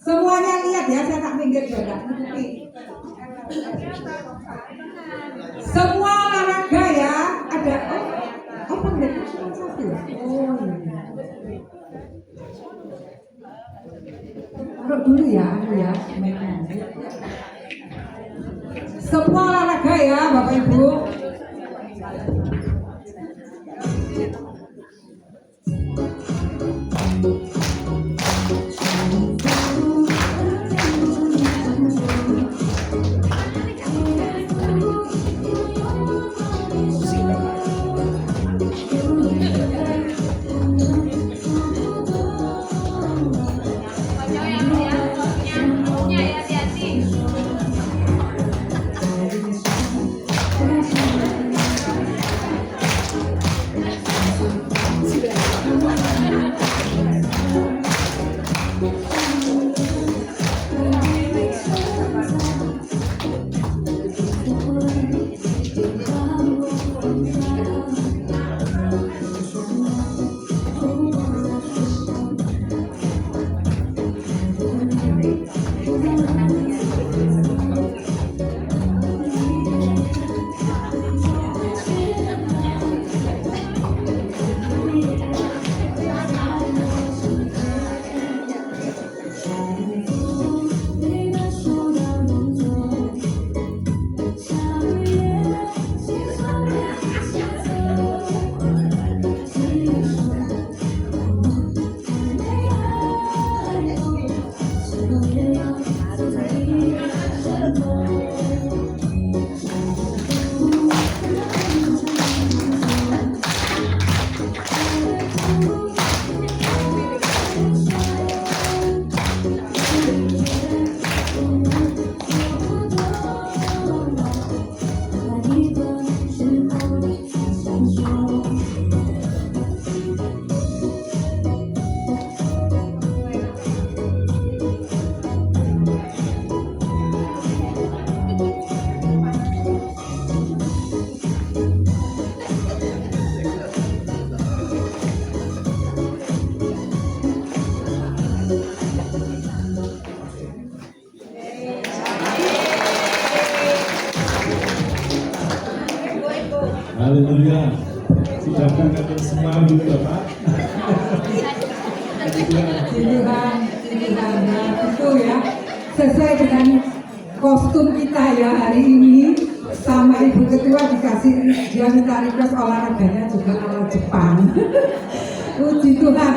Semuanya lihat ya, saya tak pinggir juga. Semua olahraga ya, ada pengguna satu. Taruh dulu ya, Semua olahraga ya, Bapak Ibu. Haleluya. Sudah berangkat semua dulu Bapak. Tuhan, itu ya sesuai dengan kostum kita ya hari ini. Sama Ibu Ketua dikasih, dia minta request olahraganya juga ala Jepang. Puji Tuhan.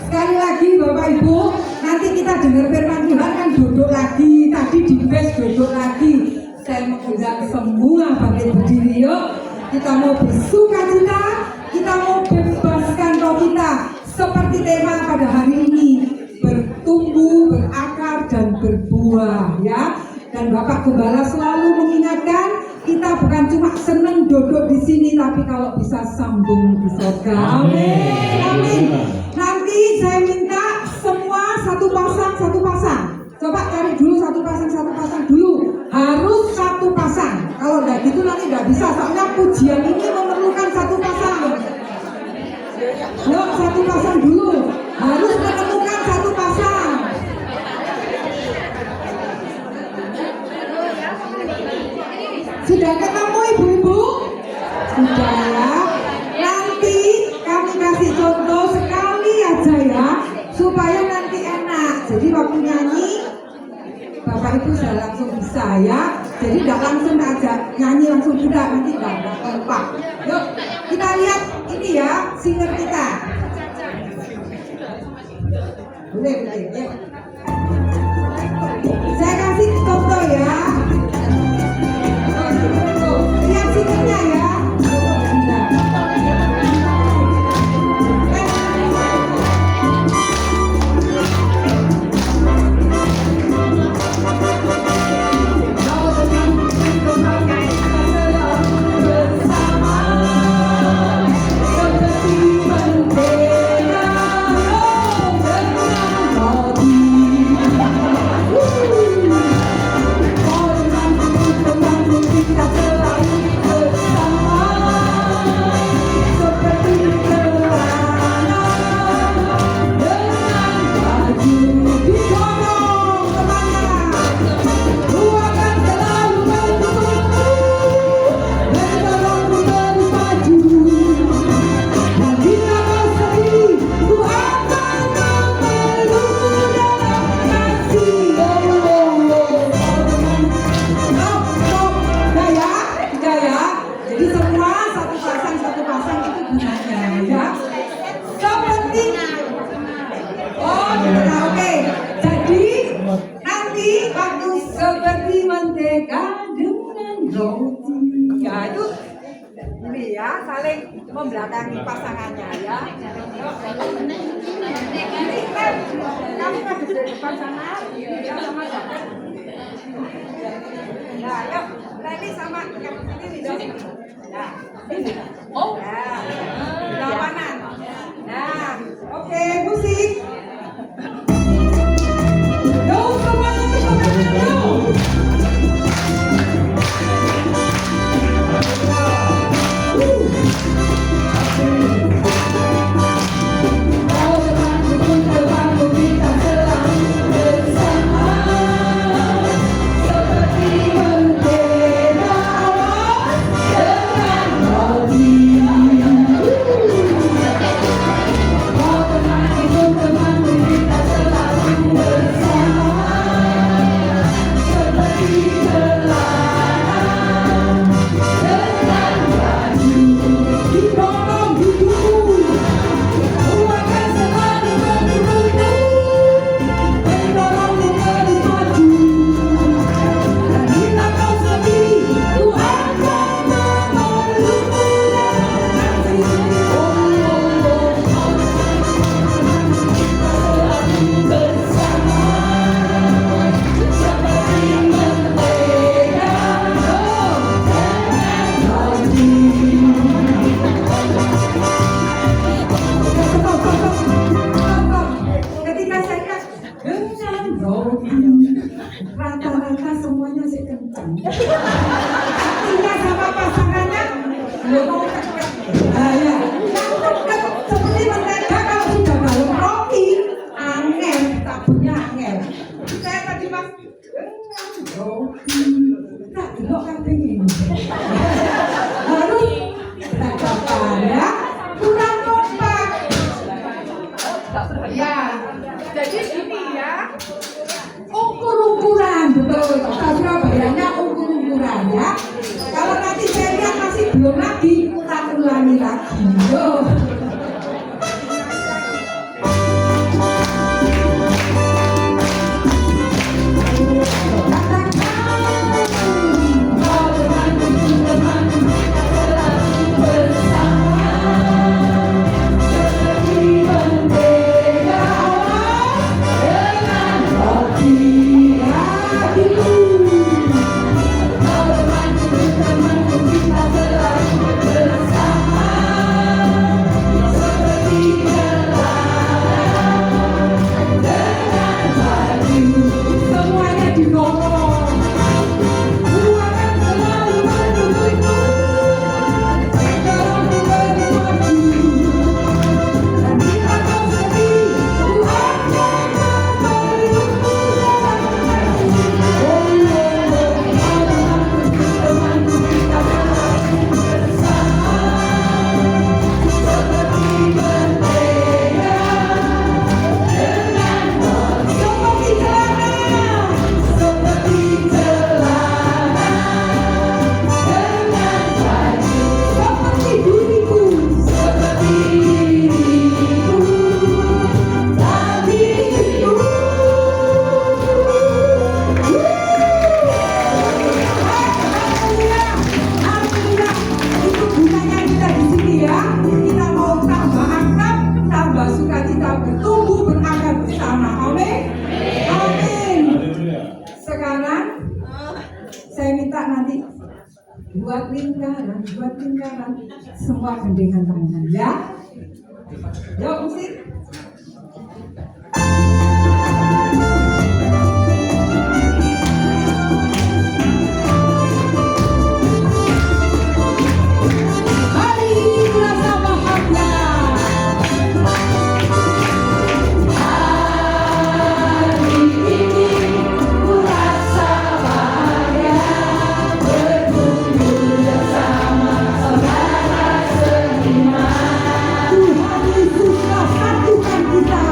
Sekali lagi Bapak Ibu, nanti kita dengar firman Tuhan kan duduk lagi. Tadi di base duduk lagi. Saya mengundang semua Bapak berdiri yuk. Kita mau bersuka cita, kita mau bebaskan roh kita seperti tema pada hari ini, bertumbuh, berakar dan berbuah ya. Dan Bapak Gembala selalu mengingatkan kita bukan cuma senang duduk di sini, tapi kalau bisa sambung di surga. Amin. Amin. Nanti saya minta semua satu pasang. Coba cari dulu satu pasang dulu. Harus satu pasang. Kalau enggak gitu nanti enggak bisa. Soalnya pujian ini memerlukan satu pasang. Yuk satu pasang dulu. Harus menemukan satu pasang. Sudah ketemu ibu-ibu? Sudah ya. Nanti kami kasih contoh sekali aja ya, supaya nanti enak. Jadi waktu nyanyi Bapak Ibu sudah langsung bisa ya. Jadi tidak langsung aja nyanyi langsung tidak, nanti nggak kompak. Yuk kita lihat ini ya singer kita. Boleh ya. Saya kasih contoh ya. Lihat singernya ya. Seperti bendera dengan mentega dengan roti. Ya itu ini ya, saling membelakangi pasangannya ya. Kamu kan di depan sana, ya sama Jack. Nah, yuk, Leni sama ini dong. Nah, ini. Oh, ya, lawanan. Nah, oke, musik. Go, go. Ketika saya dengan roti, rata-rata semuanya sih kencang. Artinya sama pasangannya, lo mau deket. Nah ya, yang deket seperti mentega kalau sudah dalam roti, angel, tabunya angel. Saya tadi mas dengan roti, tak delok kan pengen. Lalu tak apa ya, kurang kompak. Ya, jadi gini ya, ukur-ukuran betul. Kalau Surabayanya ukur-ukuran ya. Kalau nanti saya lihat masih belum lagi, tak ulangi lagi. Yo. Semuanya didorong. Buahkan selalu maju. Dorong lebih maju. Dan kita kau sedih, Tuhan temanku kita selalu bersama. Seperti mentega dengan roti. Seperti celana dengan baju. Seperti diriku, seperti diriku, tapi diriku. Alhamdulillah, alhamdulillah. Itu gunanya kita di sini ya. Kita mau tambah akrab, tambah sukacita, bertumbuh berakar bersama. Amin. Amin. Sekarang saya minta nanti buat lingkaran semua gandengan tangan ya. Yuk musik. Hari ini merasa bahagia. Hari ini merasa bahagia berkumpul bersama saudara seiman. Tuhan Yesus telah satukan kita.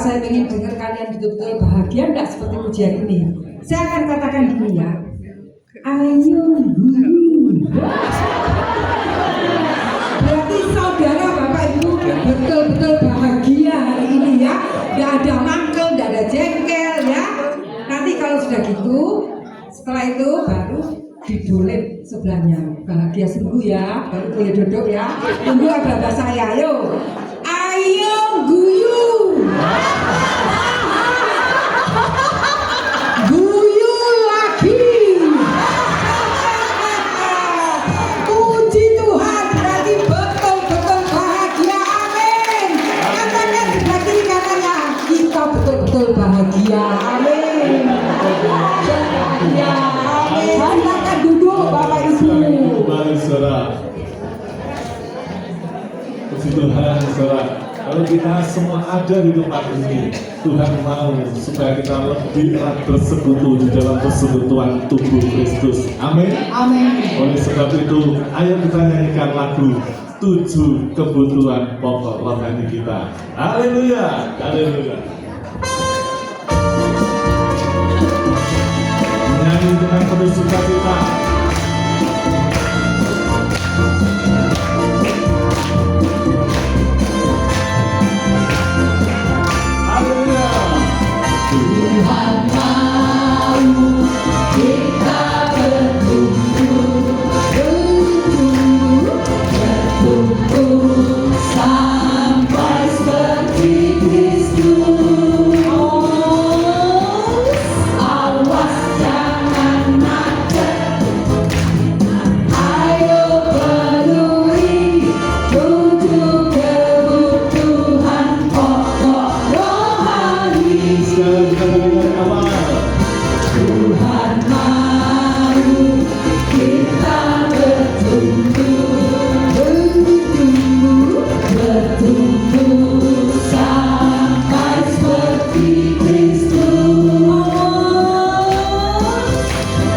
saya ingin dengar kalian betul-betul bahagia enggak seperti pujian ini. Saya akan katakan gini ya. Ayo berarti saudara Bapak Ibu betul-betul bahagia hari ini ya. Tidak ada mangkel, tidak ada jengkel ya. Nanti kalau sudah gitu, setelah itu baru didolet sebelahnya. Bahagia sungguh ya, baru boleh duduk ya. Tunggu abah saya, ayo. Ayo guyu. Guyu lagi. Puji Tuhan, berarti betul-betul bahagia. Amin. Katakan sebelah kiri kanannya, kita betul-betul bahagia. Amin. Bahagia. Amin. Silakan duduk Bapak Ibu. Kembali saudara. Puji Tuhan saudara. Kalau kita semua ada di tempat ini, Tuhan mau supaya kita lebih erat bersekutu di dalam persekutuan tubuh Kristus. Amin. Amin. Oleh sebab itu, ayo kita nyanyikan lagu 7 kebutuhan pokok rohani kita. Haleluya, haleluya. Menyanyi dengan penuh sukacita. Haleluya. Tuhan mau kita bertumbuh sampai seperti Kristus. Awas jangan macet, ayo peduli 7 kebutuhan pokok rohani. Sekarang kita dengar awal. Tuhan mau kita bertumbuh sampai seperti Kristus.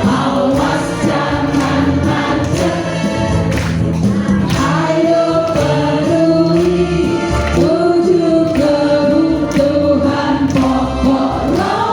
Awas jangan macet, ayo peduli 7 kebutuhan pokok rohani.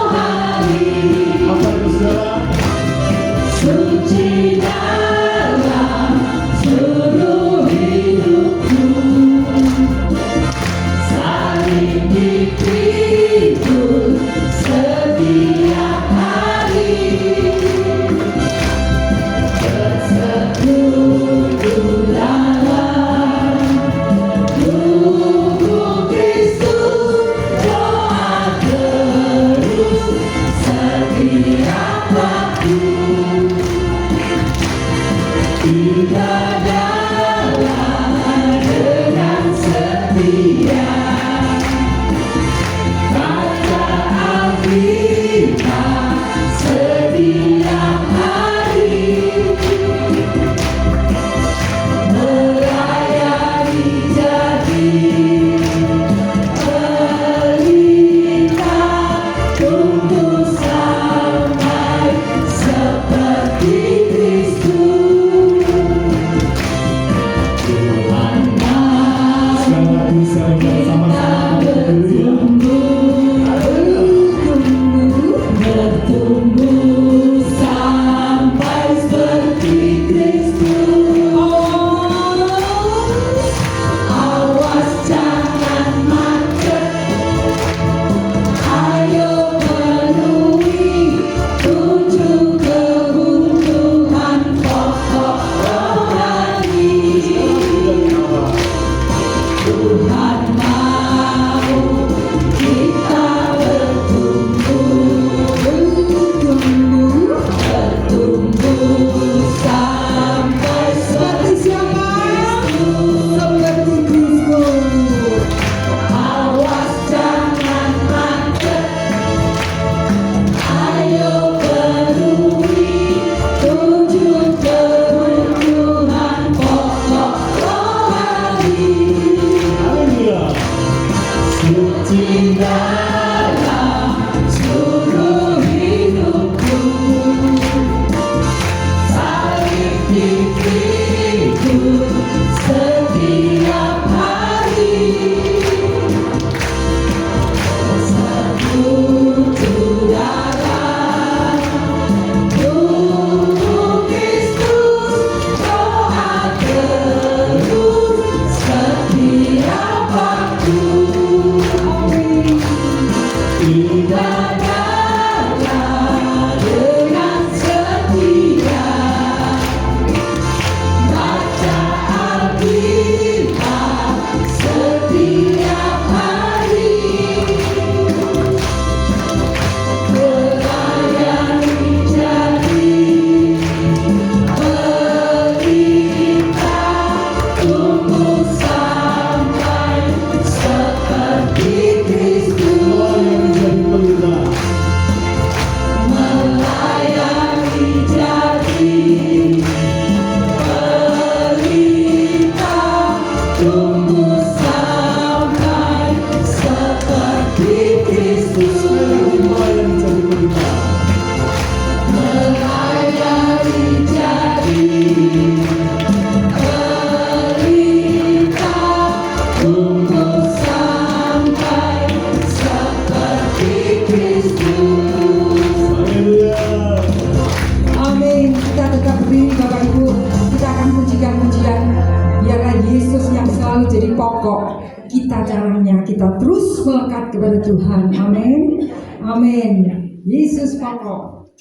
Tuhan. Amin. Amin. Yesus pokok.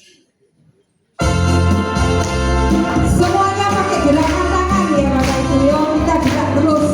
Semuanya pakai gerakan tangan ya Bapak Ibu. Yuk kita gerak terus.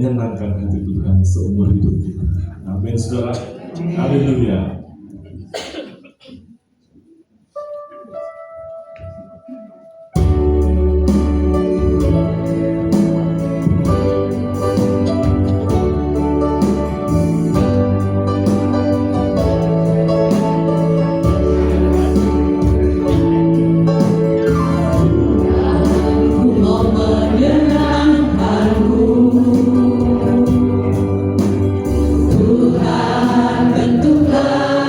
menyenangkan hati Tuhan seumur hidup kita. Amin, saudara. Haleluya. Tuhan bentuklah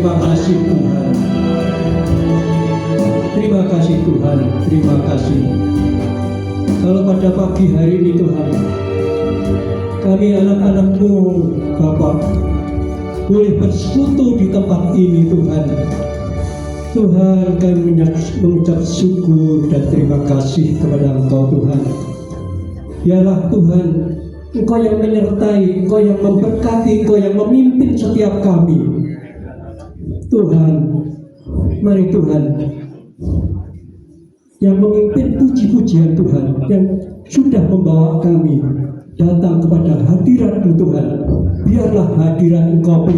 terima kasih Tuhan. Terima kasih Tuhan, terima kasih. Kalau pada pagi hari ini Tuhan, kami anak-anak-Mu Bapak boleh bersekutu di tempat ini Tuhan. Tuhan, kami mengucap syukur dan terima kasih kepada Engkau Tuhan. Biarlah Tuhan, Engkau yang menyertai, Engkau yang memberkati, Engkau yang memimpin setiap kami. Tuhan, mari Tuhan, yang memimpin puji-pujian Tuhan, yang sudah membawa kami datang kepada hadirat-Mu Tuhan. Biarlah hadirat Engkau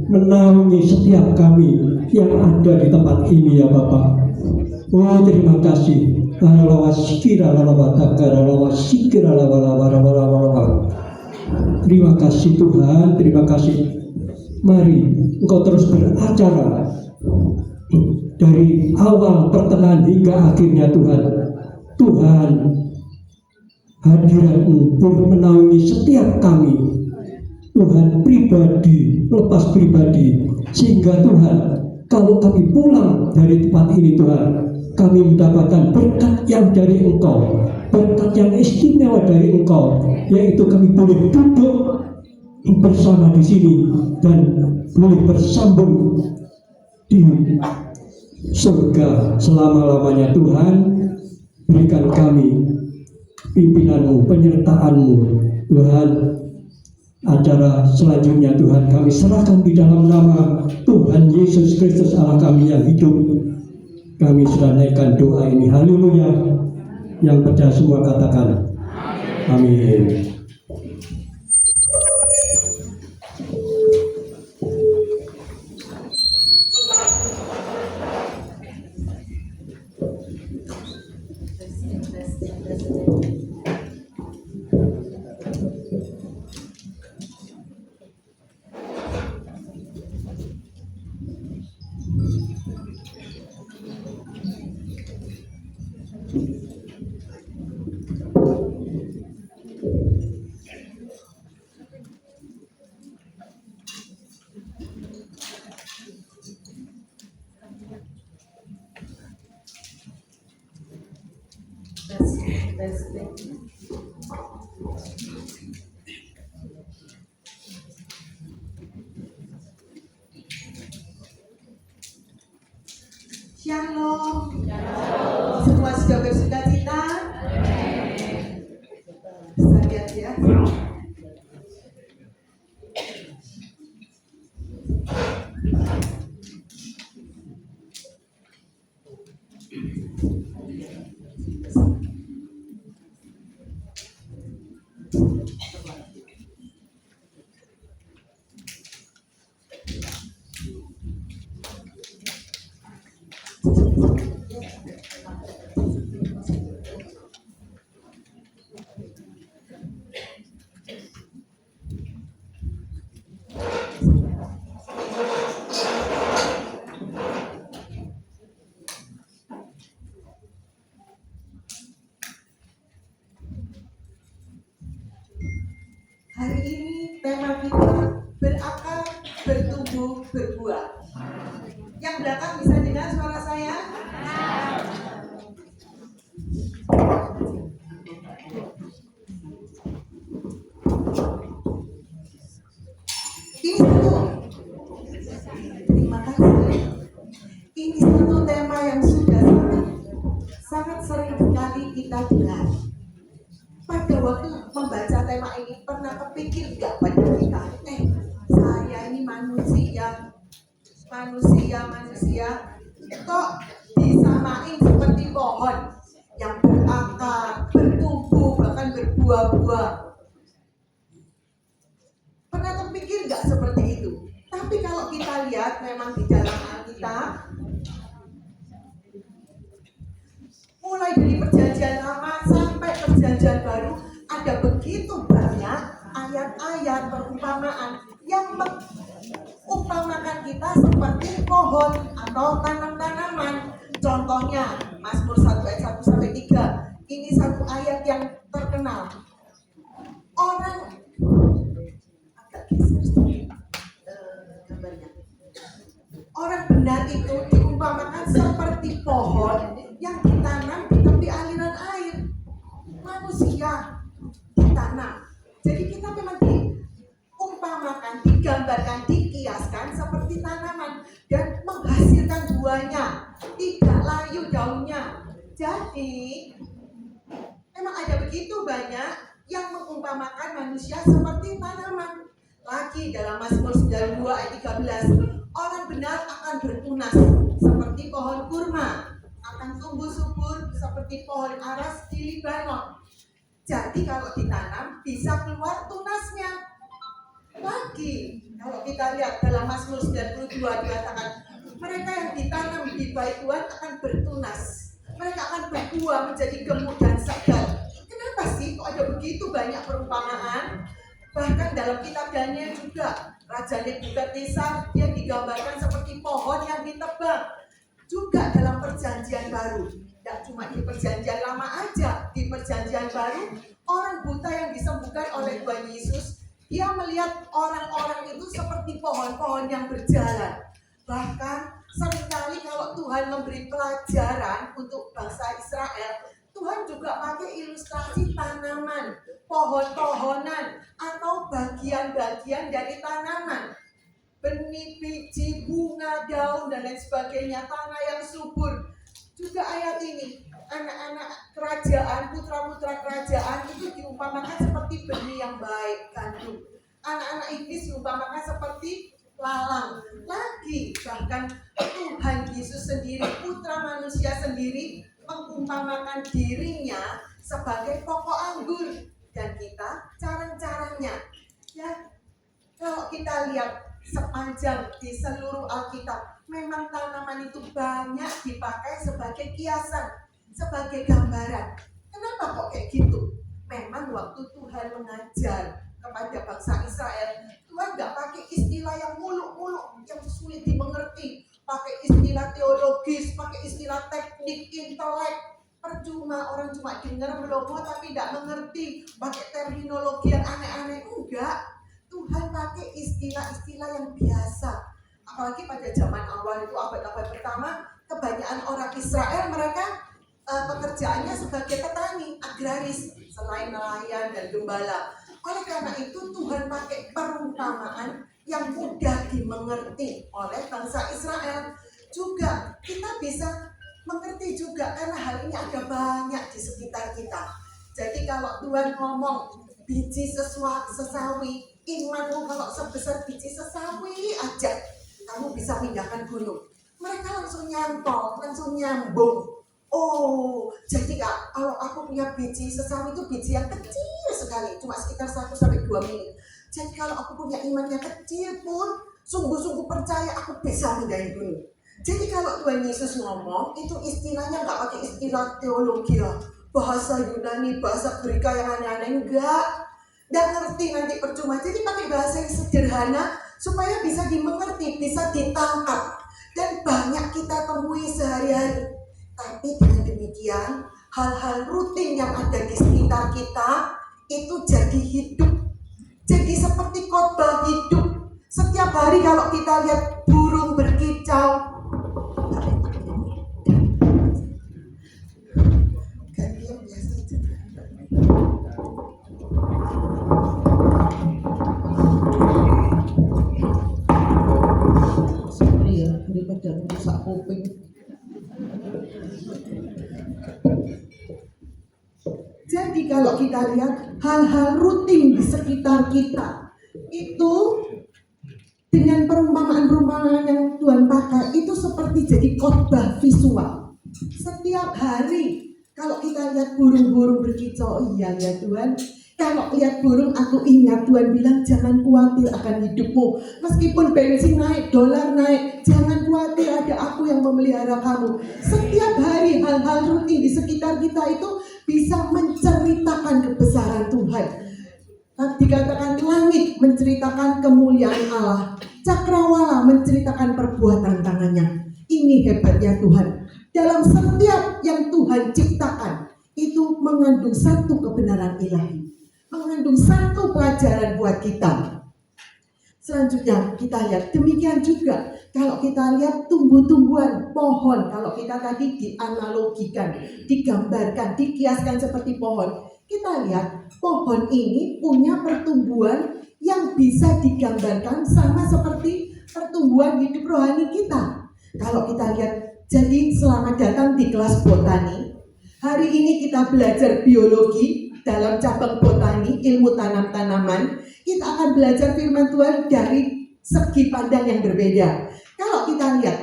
menaungi setiap kami yang ada di tempat ini ya Bapak. Oh, terima kasih. Terima kasih Tuhan, terima kasih. Mari Engkau terus beracara dari awal, pertengahan hingga akhirnya Tuhan. Tuhan, hadirat-Mu boleh menaungi setiap kami. Tuhan, pribadi, lepas pribadi, sehingga Tuhan, kalau kami pulang dari tempat ini Tuhan, kami mendapatkan berkat yang dari Engkau, berkat yang istimewa dari Engkau, yaitu kami boleh duduk bersama di sini dan boleh bersambung di surga selama-lamanya. Tuhan, berikan kami pimpinan-Mu, penyertaan-Mu Tuhan. Acara selanjutnya Tuhan kami serahkan di dalam nama Tuhan Yesus Kristus Allah kami yang hidup. Kami sudah naikkan doa ini, haleluya. Yang percaya semua katakan amin. Shalom. Semua sudah bersuka cita? Bisa lihat ya. Hari ini tema kita berakar, bertumbuh, berbuah. Yang belakang bisa dengar suara saya? Ini satu. Terima kasih. Ini satu tema yang sudah sangat sering sekali kita dengar. Pada waktu membaca tema ini pernah kepikir nggak pada kita? Saya ini manusia, kok disamain seperti pohon yang berakar, bertumbuh, bahkan berbuah-buah. Pernah terpikir nggak seperti itu? Tapi kalau kita lihat memang di dalam Alkitab, mulai dari perjanjian lama sampai perjanjian baru, ada begitu banyak ayat-ayat perumpamaan yang mengumpamakan kita seperti pohon atau tanam-tanaman. Contohnya Mazmur 1 ayat 1 sampai 3. Ini satu ayat yang terkenal. Orang agak geser gambarnya. benar itu diumpamakan seperti pohon yang ditanam di tepi aliran air. Manusia ditanam. Jadi kita memang diumpamakan, digambarkan, dikiaskan seperti tanaman dan menghasilkan buahnya, tidak layu daunnya. Jadi memang ada begitu banyak yang mengumpamakan manusia seperti tanaman. Lagi dalam Mazmur 92 ayat 13, orang benar akan bertunas seperti pohon kurma, akan tumbuh subur seperti pohon aras di Libanon. Jadi kalau ditanam bisa keluar tunasnya. Lagi kalau kita lihat dalam Mazmur 92 dikatakan, mereka yang ditanam di bait Tuhan akan bertunas. Mereka akan berbuah menjadi gemuk dan segar. Kenapa sih kok ada begitu banyak perumpamaan? Bahkan dalam kitab Daniel juga, Raja Nebukadnezar dia digambarkan seperti pohon yang ditebang. Juga dalam perjanjian baru, tidak cuma di perjanjian lama aja, di perjanjian baru orang buta yang disembuhkan oleh Tuhan Yesus, dia melihat orang-orang itu seperti pohon-pohon yang berjalan. Bahkan seringkali kalau Tuhan memberi pelajaran untuk bangsa Israel, Tuhan juga pakai ilustrasi tanaman, pohon-pohonan, atau bagian-bagian dari tanaman. Benih, biji, bunga, daun, dan lain sebagainya, tanah yang subur. Juga ayat ini, anak-anak kerajaan, putra-putra kerajaan itu diumpamakan seperti benih yang baik, gandum. Anak-anak iblis diumpamakan seperti lalang. Lagi, bahkan Tuhan Yesus sendiri, putra manusia sendiri, mengumpamakan dirinya sebagai pokok anggur dan kita carang-carangnya. Ya, kalau kita lihat sepanjang di seluruh Alkitab, memang tanaman itu banyak dipakai sebagai kiasan, sebagai gambaran. Kenapa kok kayak gitu? Memang waktu Tuhan mengajar kepada bangsa Israel, Tuhan nggak pakai istilah yang muluk-muluk, yang sulit dimengerti. Pakai istilah teologis, pakai istilah teknik, intelek. Percuma orang cuma dengar melomo tapi tidak mengerti. Pakai terminologi yang aneh-aneh. Enggak. Tuhan pakai istilah-istilah yang biasa. Apalagi pada zaman awal itu, abad-abad pertama, kebanyakan orang Israel mereka pekerjaannya sebagai petani, agraris, selain nelayan dan gembala. Oleh karena itu Tuhan pakai perumpamaan yang mudah dimengerti oleh bangsa Israel. Juga kita bisa mengerti juga karena hal ini ada banyak di sekitar kita. Jadi kalau Tuhan ngomong biji sesawi, imanmu kalau sebesar biji sesawi aja, kamu bisa pindahkan gunung. Mereka langsung nyantol, langsung nyambung. Oh, jadi kalau aku punya biji sesawi itu biji yang kecil sekali, cuma sekitar 1-2 mili. Jadi kalau aku punya iman yang kecil pun, sungguh-sungguh percaya aku bisa pindahin gunung. Jadi kalau Tuhan Yesus ngomong, itu istilahnya nggak pakai istilah teologi lah, bahasa Yunani, bahasa Greka yang aneh-aneh, enggak. Nggak ngerti nanti percuma. Jadi pakai bahasa yang sederhana supaya bisa dimengerti, bisa ditangkap. Dan banyak kita temui sehari-hari. Tapi dengan demikian, hal-hal rutin yang ada di sekitar kita itu jadi hidup. Jadi seperti khotbah hidup. Setiap hari kalau kita lihat burung berkicau, sorry ya, daripada rusak kuping. Jadi kalau kita lihat hal-hal rutin di sekitar kita itu dengan perumpamaan-perumpamaan yang Tuhan pakai itu seperti jadi khotbah visual. Setiap hari kalau kita lihat burung-burung berkicau, iya ya Tuhan. Kalau lihat burung aku ingat Tuhan bilang jangan khawatir akan hidupmu. Meskipun bensin naik, dolar naik, jangan khawatir, ada aku yang memelihara kamu. Setiap hari hal-hal rutin di sekitar kita itu bisa menceritakan kebesaran Tuhan. Dikatakan langit menceritakan kemuliaan Allah, cakrawala menceritakan perbuatan tangannya. Ini hebatnya Tuhan. Dalam setiap yang Tuhan ciptakan itu mengandung satu kebenaran ilahi, mengandung satu pelajaran buat kita. Selanjutnya kita lihat, demikian juga kalau kita lihat tumbuh-tumbuhan pohon, kalau kita tadi dianalogikan, digambarkan, dikiaskan seperti pohon, kita lihat pohon ini punya pertumbuhan yang bisa digambarkan sama seperti pertumbuhan hidup rohani kita. Kalau kita lihat, jadi selamat datang di kelas botani. Hari ini kita belajar biologi dalam cabang botani, ilmu tanam-tanaman. Kita akan belajar firman Tuhan dari segi pandang yang berbeda. Kalau kita lihat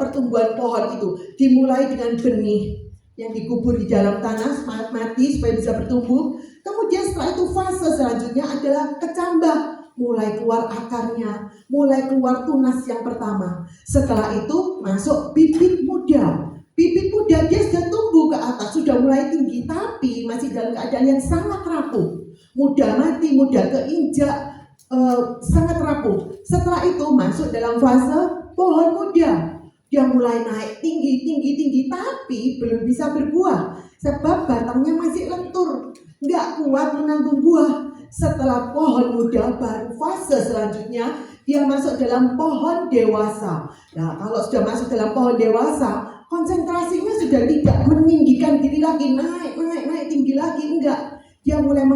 pertumbuhan pohon itu dimulai dengan benih yang dikubur di dalam tanah, mati supaya bisa bertumbuh. Kemudian setelah itu fase selanjutnya adalah kecambah, mulai keluar akarnya, mulai keluar tunas yang pertama. Setelah itu masuk bibit muda. Bibit muda dia sudah tumbuh ke atas, sudah mulai tinggi, tapi masih dalam keadaan yang sangat rapuh. Mudah mati, mudah keinjak, sangat rapuh. Setelah itu masuk dalam fase pohon muda. Dia mulai naik tinggi, tapi belum bisa berbuah. Sebab batangnya masih lentur, nggak kuat menanggung buah. Setelah pohon muda, baru fase selanjutnya, dia masuk dalam pohon dewasa. Nah, kalau sudah masuk dalam pohon dewasa, konsentrasinya sudah tidak meninggikan diri lagi, naik tinggi lagi, enggak. Dia mulai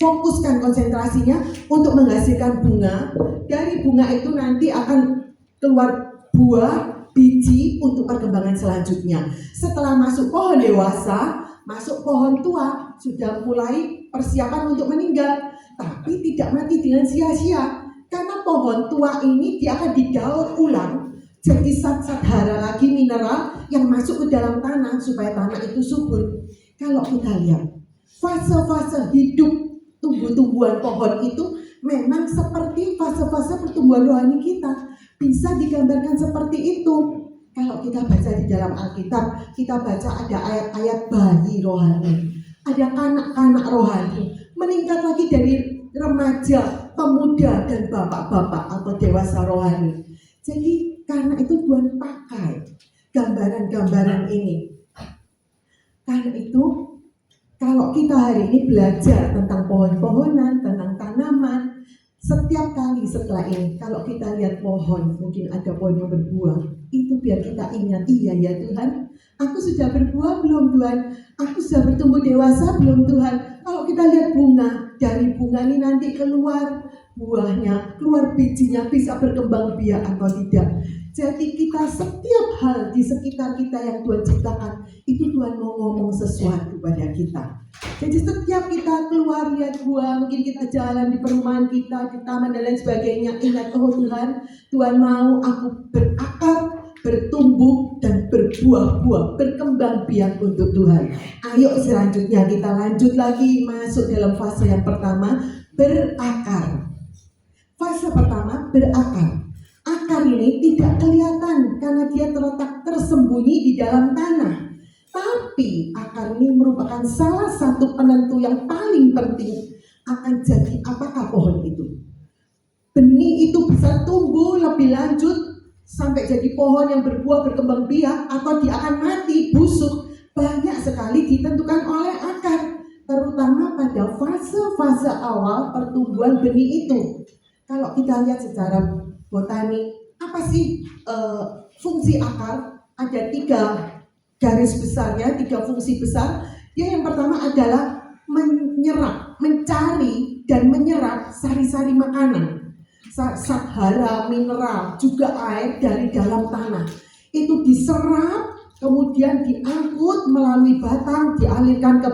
fokuskan konsentrasinya untuk menghasilkan bunga. Dari bunga itu nanti akan keluar buah, biji untuk perkembangan selanjutnya. Setelah masuk pohon dewasa, masuk pohon tua, sudah mulai persiapan untuk meninggal. Tapi tidak mati dengan sia-sia. Karena pohon tua ini dia akan didaur ulang. Jadi zat-zat hara lagi, mineral yang masuk ke dalam tanah supaya tanah itu subur. Kalau kita lihat fase-fase hidup tumbuh-tumbuhan pohon itu memang seperti fase-fase pertumbuhan rohani kita. Bisa digambarkan seperti itu. Kalau kita baca di dalam Alkitab, kita baca ada ayat-ayat bayi rohani, ada kanak-kanak rohani, meningkat lagi dari remaja, pemuda, dan bapak-bapak atau dewasa rohani. Jadi karena itu Tuhan pakai gambaran-gambaran ini. Karena itu kalau kita hari ini belajar tentang pohon-pohonan, tentang tanaman, setiap kali setelah ini, kalau kita lihat pohon, mungkin ada pohon yang berbuah, itu biar kita ingat, iya ya Tuhan, aku sudah berbuah belum Tuhan? Aku sudah bertumbuh dewasa belum Tuhan? Kalau kita lihat bunga, dari bunga ini nanti keluar buahnya, keluar bijinya, bisa berkembang biak atau tidak. Jadi kita setiap hal di sekitar kita yang Tuhan ciptakan, itu Tuhan mau ngomong sesuatu pada kita. Jadi setiap kita keluar lihat buah, mungkin kita jalan di perumahan kita, di taman dan lain sebagainya, ingat, oh Tuhan, Tuhan mau aku berakar, bertumbuh dan berbuah-buah, berkembang biak untuk Tuhan. Ayo selanjutnya kita lanjut lagi, masuk dalam fase yang pertama, berakar. Fase pertama, berakar. Akar ini tidak kelihatan karena dia terletak tersembunyi di dalam tanah. Tapi akar ini merupakan salah satu penentu yang paling penting akan jadi apakah pohon itu. Benih itu bisa tumbuh lebih lanjut sampai jadi pohon yang berbuah, berkembang biak, atau dia akan mati, busuk. Banyak sekali ditentukan oleh akar, terutama pada fase-fase awal pertumbuhan benih itu. Kalau kita lihat secara botani, apa sih fungsi akar? Ada 3 garis besarnya, 3 fungsi besar. Yang pertama adalah menyerap, mencari dan menyerap sari-sari makanan, zat hara, mineral, juga air dari dalam tanah. Itu diserap, kemudian diangkut melalui batang, dialirkan ke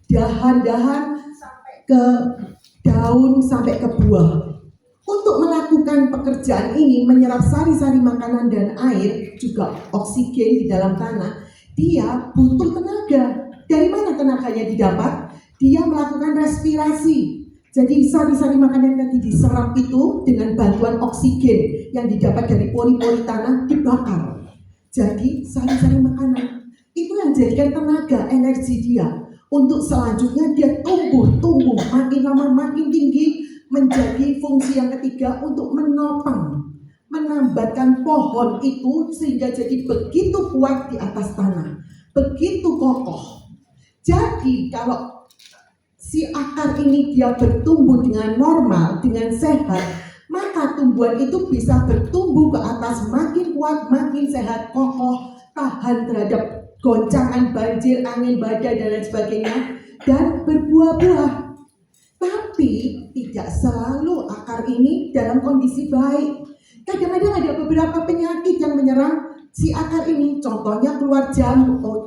dahan-dahan, sampai ke daun, sampai ke buah. Untuk melakukan pekerjaan ini, menyerap sari-sari makanan dan air, juga oksigen di dalam tanah, dia butuh tenaga. Dari mana tenaganya didapat? Dia melakukan respirasi. Jadi sari-sari makanan yang tadi diserap itu dengan bantuan oksigen yang didapat dari pori-pori tanah dibakar. Jadi sari-sari makanan itu yang jadikan tenaga, energi dia. Untuk selanjutnya dia tumbuh, makin lama makin tinggi, menjadi fungsi yang ketiga untuk menopang, menambatkan pohon itu sehingga jadi begitu kuat di atas tanah, begitu kokoh. Jadi kalau si akar ini dia bertumbuh dengan normal, dengan sehat, maka tumbuhan itu bisa bertumbuh ke atas, makin kuat, makin sehat, kokoh, tahan terhadap goncangan banjir, angin badai dan lain sebagainya, dan berbuah-buah. Tapi tidak selalu akar ini dalam kondisi baik. Kadang-kadang ada beberapa penyakit yang menyerang si akar ini. Contohnya keluar jamur.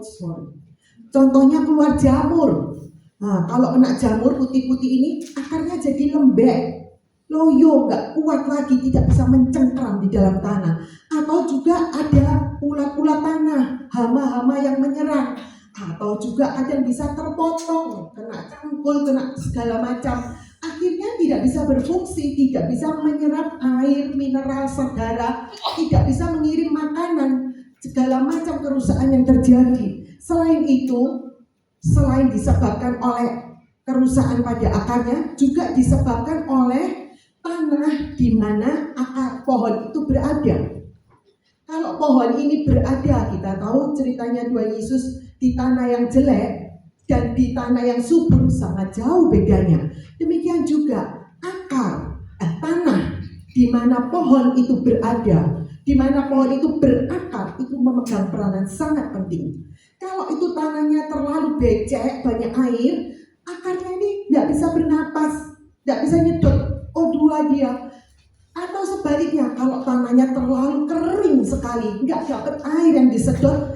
Contohnya keluar jamur. Nah, kalau kena jamur putih-putih ini, akarnya jadi lembek, loyo, nggak kuat lagi, tidak bisa mencengkram di dalam tanah. Atau juga ada ulat-ulat tanah, hama-hama yang menyerang. Atau juga ada yang bisa terpotong, kena cangkul, kena segala macam. Akhirnya tidak bisa berfungsi, tidak bisa menyerap air, mineral, darah, tidak bisa mengirim makanan, segala macam kerusakan yang terjadi. Selain itu, selain disebabkan oleh kerusakan pada akarnya, juga disebabkan oleh tanah di mana akar pohon itu berada. Kalau pohon ini berada, kita tahu ceritanya Tuhan Yesus di tanah yang jelek dan di tanah yang subur sangat jauh bedanya. Demikian juga akar, tanah di mana pohon itu berada, di mana pohon itu berakar, itu memegang peranan sangat penting. Kalau itu tanahnya terlalu becek, banyak air, akarnya ini tidak bisa bernapas, tidak bisa nyedot O2 dia. Atau sebaliknya, kalau tanahnya terlalu kering sekali, nggak dapat air yang disedot,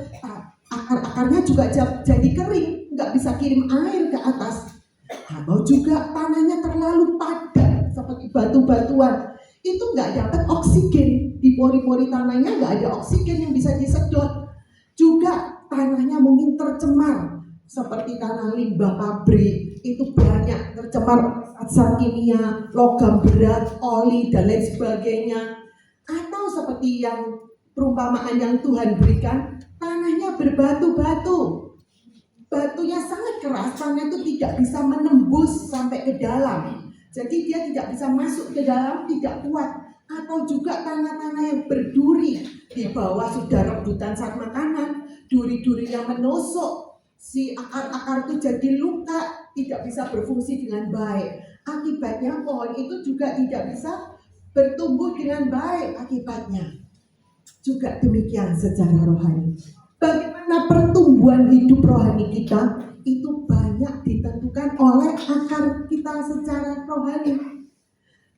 akar-akarnya juga jadi kering, nggak bisa kirim air ke atas. Atau juga tanahnya terlalu padat seperti batu-batuan, itu nggak dapat oksigen, di pori-pori tanahnya nggak ada oksigen yang bisa disedot. Juga tanahnya mungkin tercemar seperti tanah limbah pabrik, itu banyak tercemar zat kimia, logam berat, oli dan lain sebagainya. Atau seperti yang perumpamaan yang Tuhan berikan, tanahnya berbatu-batu, batunya sangat keras, tanah itu tidak bisa menembus sampai ke dalam, jadi dia tidak bisa masuk ke dalam, tidak kuat. Atau juga tanah-tanah yang berduri, di bawah sudah rebutan saat makanan, duri-durinya menusuk, si akar-akar itu jadi luka, tidak bisa berfungsi dengan baik. Akibatnya pohon itu juga tidak bisa bertumbuh dengan baik akibatnya. Juga demikian secara rohani. Bagaimana pertumbuhan hidup rohani kita itu banyak ditentukan oleh akar kita secara rohani.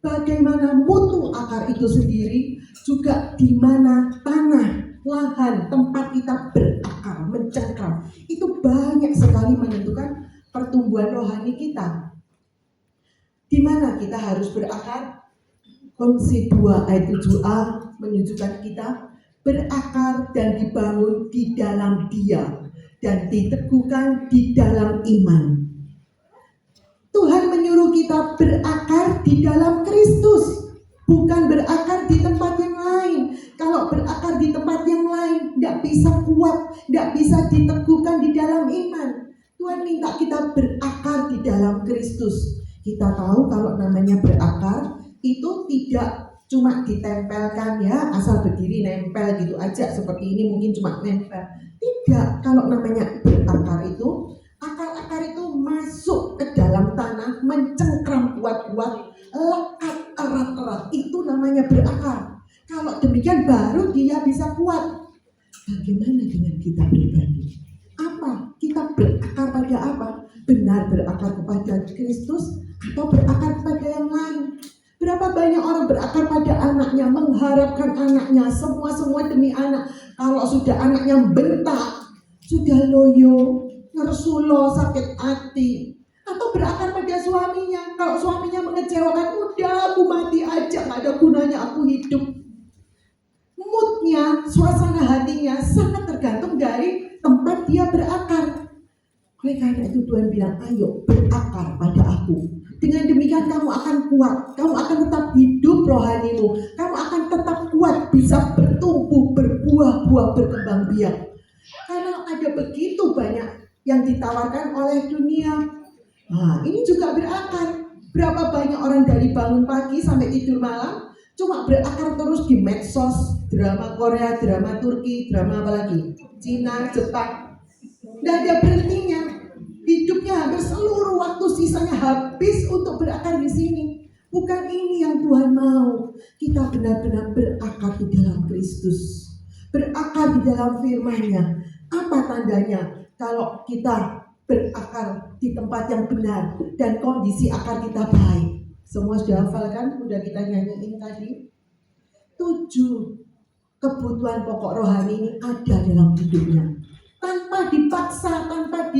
Bagaimana mutu akar itu sendiri, juga di mana tanah, lahan, tempat kita berakar, mencengkram, itu banyak sekali menentukan pertumbuhan rohani kita. Di mana kita harus berakar? Kolose 2 ayat 7a menunjukkan kita berakar dan dibangun di dalam Dia dan diteguhkan di dalam iman. Tuhan menyuruh kita berakar di dalam Kristus, bukan berakar di tempat yang lain. Kalau berakar di tempat yang lain, tidak bisa kuat, tidak bisa diteguhkan di dalam iman. Tuhan minta kita berakar di dalam Kristus. Kita tahu kalau namanya berakar itu tidak cuma ditempelkan ya, asal berdiri nempel gitu aja seperti ini, mungkin cuma nempel. Tidak, kalau namanya berakar itu, akar-akar itu masuk ke dalam tanah, mencengkram kuat-kuat, lekat erat-erat, itu namanya berakar. Kalau demikian baru dia bisa kuat. Bagaimana dengan kita pribadi? Apa? Kita berakar pada apa? Benar berakar kepada Kristus atau berakar kepada yang lain? Berapa banyak orang berakar pada anaknya, mengharapkan anaknya, semua demi anak. Kalau sudah anaknya bentak, sudah loyo, ngersulo, sakit hati. Atau berakar pada suaminya, kalau suaminya mengecewakan, udah aku mati aja, gak ada gunanya aku hidup. Moodnya, suasana hatinya sangat tergantung dari tempat dia berakar. Oleh karena itu Tuhan bilang, ayo berakar pada aku. Dengan demikian kamu akan kuat, kamu akan tetap hidup rohanimu, kamu akan tetap kuat, bisa bertumbuh, berbuah-buah, berkembang biak. Karena ada begitu banyak yang ditawarkan oleh dunia. Nah, ini juga berakar. Berapa banyak orang dari bangun pagi sampai tidur malam cuma berakar terus di medsos, drama Korea, drama Turki, drama apa lagi? Cina, Jepang. Tidak ada berhentinya. Hidupnya hampir seluruh waktu sisanya habis untuk berakar di sini. Bukan ini yang Tuhan mau. Kita benar-benar berakar di dalam Kristus, berakar di dalam firman-Nya. Apa tandanya kalau kita berakar di tempat yang benar dan kondisi akar kita baik? Semua sudah hafal kan? Udah kita nyanyiin tadi. 7 kebutuhan pokok rohani ini ada dalam hidupnya, tanpa dipaksa, tanpa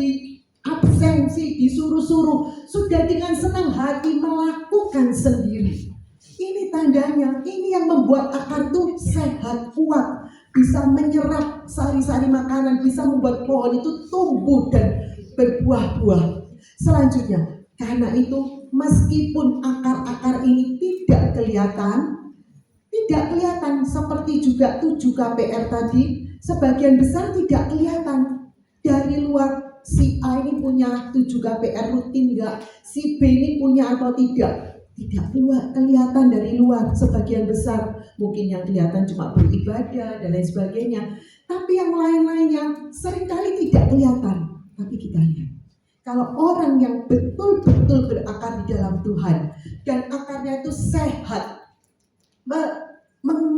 absensi, disuruh-suruh, sudah dengan senang hati melakukan sendiri. Ini tandanya, ini yang membuat akar itu sehat, kuat, bisa menyerap sari-sari makanan, bisa membuat pohon itu tumbuh dan berbuah-buah. Selanjutnya, karena itu meskipun akar-akar ini tidak kelihatan seperti juga 7 KPR tadi, sebagian besar tidak kelihatan dari luar. Si A ini punya 7 KPR rutin enggak, si B ini punya atau tidak keluar kelihatan dari luar. Sebagian besar mungkin yang kelihatan cuma beribadah dan lain sebagainya, tapi yang lain-lainnya seringkali tidak kelihatan. Tapi kita lihat, kalau orang yang betul-betul berakar di dalam Tuhan dan akarnya itu sehat,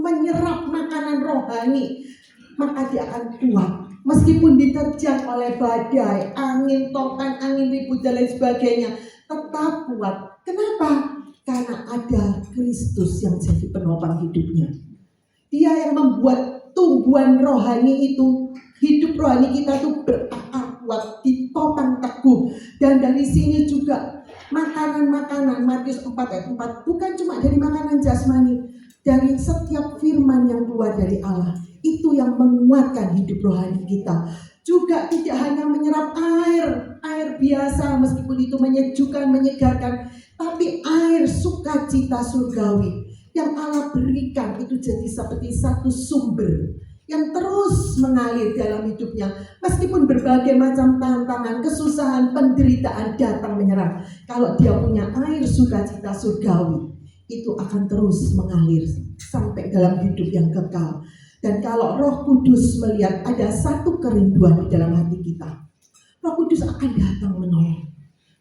menyerap makanan rohani, maka dia akan kuat. Meskipun diterjang oleh badai, angin topan, angin ribut dan lain sebagainya, tetap kuat. Kenapa? Karena ada Kristus yang jadi penopang hidupnya. Dia yang membuat tumbuhan rohani itu, hidup rohani kita itu berakar kuat, ditopang teguh. Dan dari sini juga makanan-makanan, Matius 4 ayat 4, bukan cuma dari makanan jasmani, dari setiap firman yang keluar dari Allah. Itu yang menguatkan hidup rohani kita. Juga tidak hanya menyerap air biasa, meskipun itu menyejukkan, menyegarkan, tapi air sukacita surgawi yang Allah berikan itu jadi seperti satu sumber yang terus mengalir dalam hidupnya. Meskipun berbagai macam tantangan, kesusahan, penderitaan datang menyerang, kalau dia punya air sukacita surgawi, itu akan terus mengalir sampai dalam hidup yang kekal. Dan kalau Roh Kudus melihat ada satu kerinduan di dalam hati kita, Roh Kudus akan datang menolong.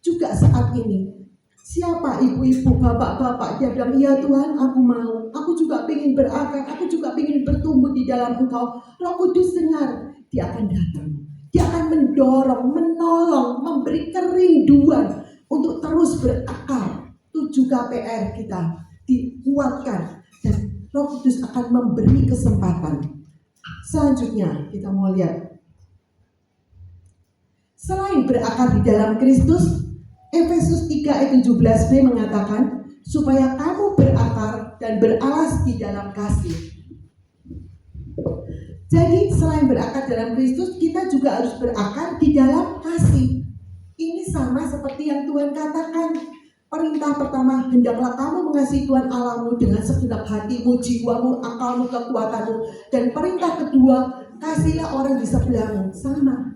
Juga saat ini, siapa ibu-ibu, bapak-bapak, dia bilang, iya Tuhan, aku mau, aku juga ingin berakar, aku juga ingin bertumbuh di dalam Engkau. Roh Kudus dengar, dia akan datang. Dia akan mendorong, menolong, memberi kerinduan untuk terus berakar. 7 KPR kita dikuatkan dan Roh Kudus akan memberi kesempatan. Selanjutnya kita mau lihat, selain berakar di dalam Kristus, Efesus 3 ayat 17b mengatakan supaya kamu berakar dan beralas di dalam kasih. Jadi selain berakar dalam Kristus, kita juga harus berakar di dalam kasih. Ini sama seperti yang Tuhan katakan. Perintah pertama, hendaklah kamu mengasihi Tuhan Allahmu dengan segenap hatimu, jiwamu, akalmu, kekuatanmu. Dan perintah kedua, kasihlah orang di sebelahmu. Sama.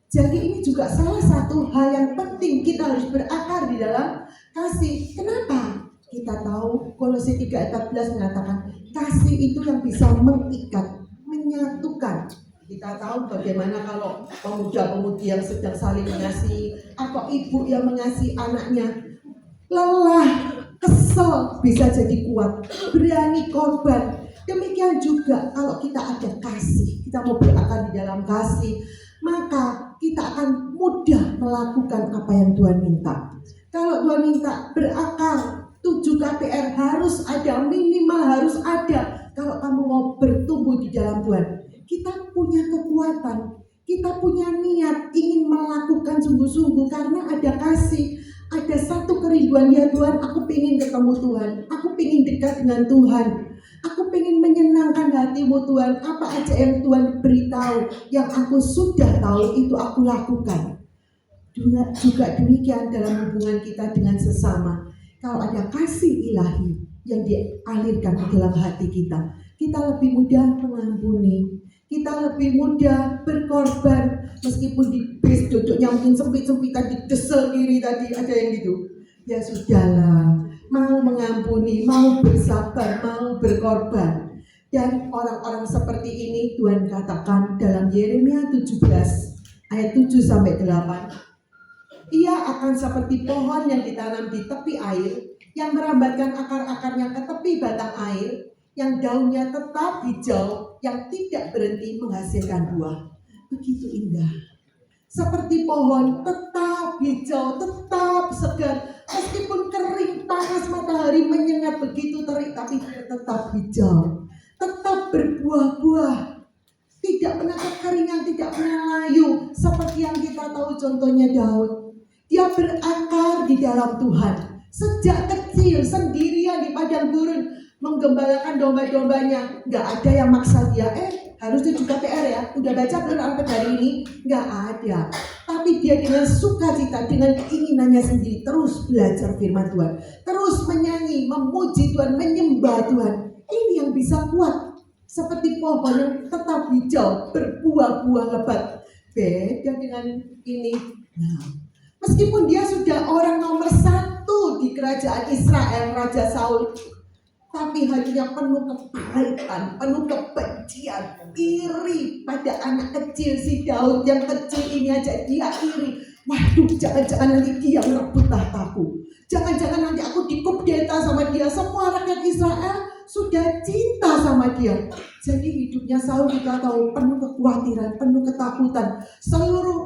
Jadi ini juga salah satu hal yang penting, kita harus berakar di dalam kasih. Kenapa? Kita tahu Kolose 3 ayat 14 mengatakan kasih itu yang bisa mengikat, menyatukan. Kita tahu bagaimana kalau pemuda-pemudi yang sedang saling mengasihi, atau ibu yang mengasihi anaknya, lelah, kesel bisa jadi kuat, berani korban. Demikian juga kalau kita ada kasih, kita mau berakar di dalam kasih, maka kita akan mudah melakukan apa yang Tuhan minta. Kalau Tuhan minta berakar 7 KPR harus ada, minimal harus ada. Kalau kamu mau bertumbuh di dalam Tuhan, kita punya kekuatan, kita punya niat ingin melakukan sungguh-sungguh karena ada kasih. Ada satu kerinduan, ya Tuhan, aku pengen ketemu Tuhan, aku pengen dekat dengan Tuhan, aku pengen menyenangkan hatimu Tuhan. Apa aja yang Tuhan beritahu, yang aku sudah tahu itu aku lakukan. Juga demikian dalam hubungan kita dengan sesama. Kalau ada kasih ilahi yang dialirkan ke dalam hati kita, kita lebih mudah mengampuni, kita lebih mudah berkorban. Meskipun di bis duduknya mungkin sempit-sempitan, didesel kiri tadi, ada yang gitu. Ya sudahlah, mau mengampuni, mau bersabar, mau berkorban. Dan orang-orang seperti ini Tuhan katakan dalam Yeremia 17 ayat 7-8, ia akan seperti pohon yang ditanam di tepi air yang merambatkan akar-akarnya ke tepi batang air, yang daunnya tetap hijau, yang tidak berhenti menghasilkan buah. Begitu indah. Seperti pohon tetap hijau, tetap segar. Meskipun kering, panas matahari menyengat begitu terik, tapi tetap hijau. Tetap berbuah-buah. Tidak pernah kekeringan, tidak pernah layu. Seperti yang kita tahu contohnya Daud. Dia berakar di dalam Tuhan. Sejak kecil, sendirian di padang gurun, menggembalakan domba-dombanya. Gak ada yang maksa dia, harusnya juga PR ya. Udah baca belum Alkitab hari ini? Gak ada. Tapi dia dengan sukacita, dengan keinginannya sendiri terus belajar firman Tuhan. Terus menyanyi, memuji Tuhan, menyembah Tuhan. Ini yang bisa kuat. Seperti pohon yang tetap hijau, berbuah-buah lebat. Beda dengan ini. Nah, meskipun dia sudah orang nomor 1 di kerajaan Israel, Raja Saul, tapi hatinya penuh kepahitan, penuh kebencian, iri pada anak kecil si Daud yang kecil ini aja dia iri. Waduh, jangan-jangan nanti dia merebut tahtaku. Jangan-jangan nanti aku dikudeta sama dia. Semua rakyat Israel sudah cinta sama dia. Jadi hidupnya Saul kita tahu penuh kekhawatiran, penuh ketakutan.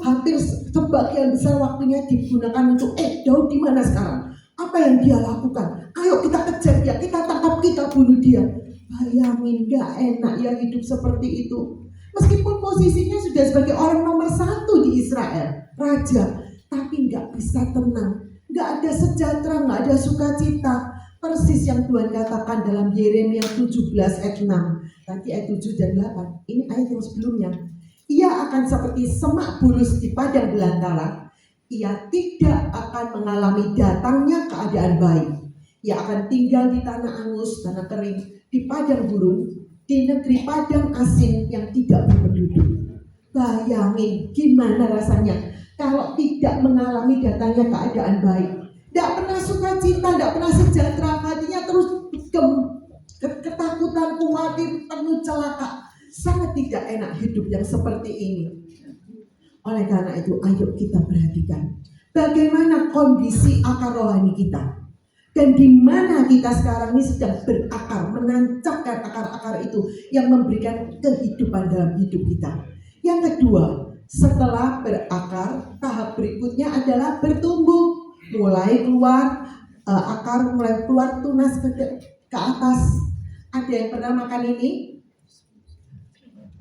Hampir sebagian besar waktunya digunakan untuk Daud di mana sekarang? Apa yang dia lakukan? Ayo kita kejar dia, kita tangkap, kita bunuh dia. Bayangin, gak enak ya hidup seperti itu. Meskipun posisinya sudah sebagai orang nomor 1 di Israel, raja, tapi gak bisa tenang. Gak ada sejahtera, gak ada sukacita. Persis yang Tuhan katakan dalam Yeremia 17 ayat 6. Tadi ayat 7 dan 8. Ini ayat yang sebelumnya. Ia akan seperti semak bulus di padang belantara. Ia tidak akan mengalami datangnya keadaan baik. Ia akan tinggal di tanah angus, tanah kering, di padang gurun, di negeri padang asing yang tidak berpenduduk. Bayangin gimana rasanya kalau tidak mengalami datangnya keadaan baik. Tidak pernah sukacita, tidak pernah sejahtera, hatinya terus ketakutan, khawatir, penuh celaka. Sangat tidak enak hidup yang seperti ini. Oleh karena itu, ayo kita perhatikan bagaimana kondisi akar rohani kita. Dan di mana kita sekarang ini sedang berakar, menancapkan akar-akar itu yang memberikan kehidupan dalam hidup kita. Yang kedua, setelah berakar, tahap berikutnya adalah bertumbuh. Mulai keluar akar, mulai keluar tunas ke atas. Ada yang pernah makan ini?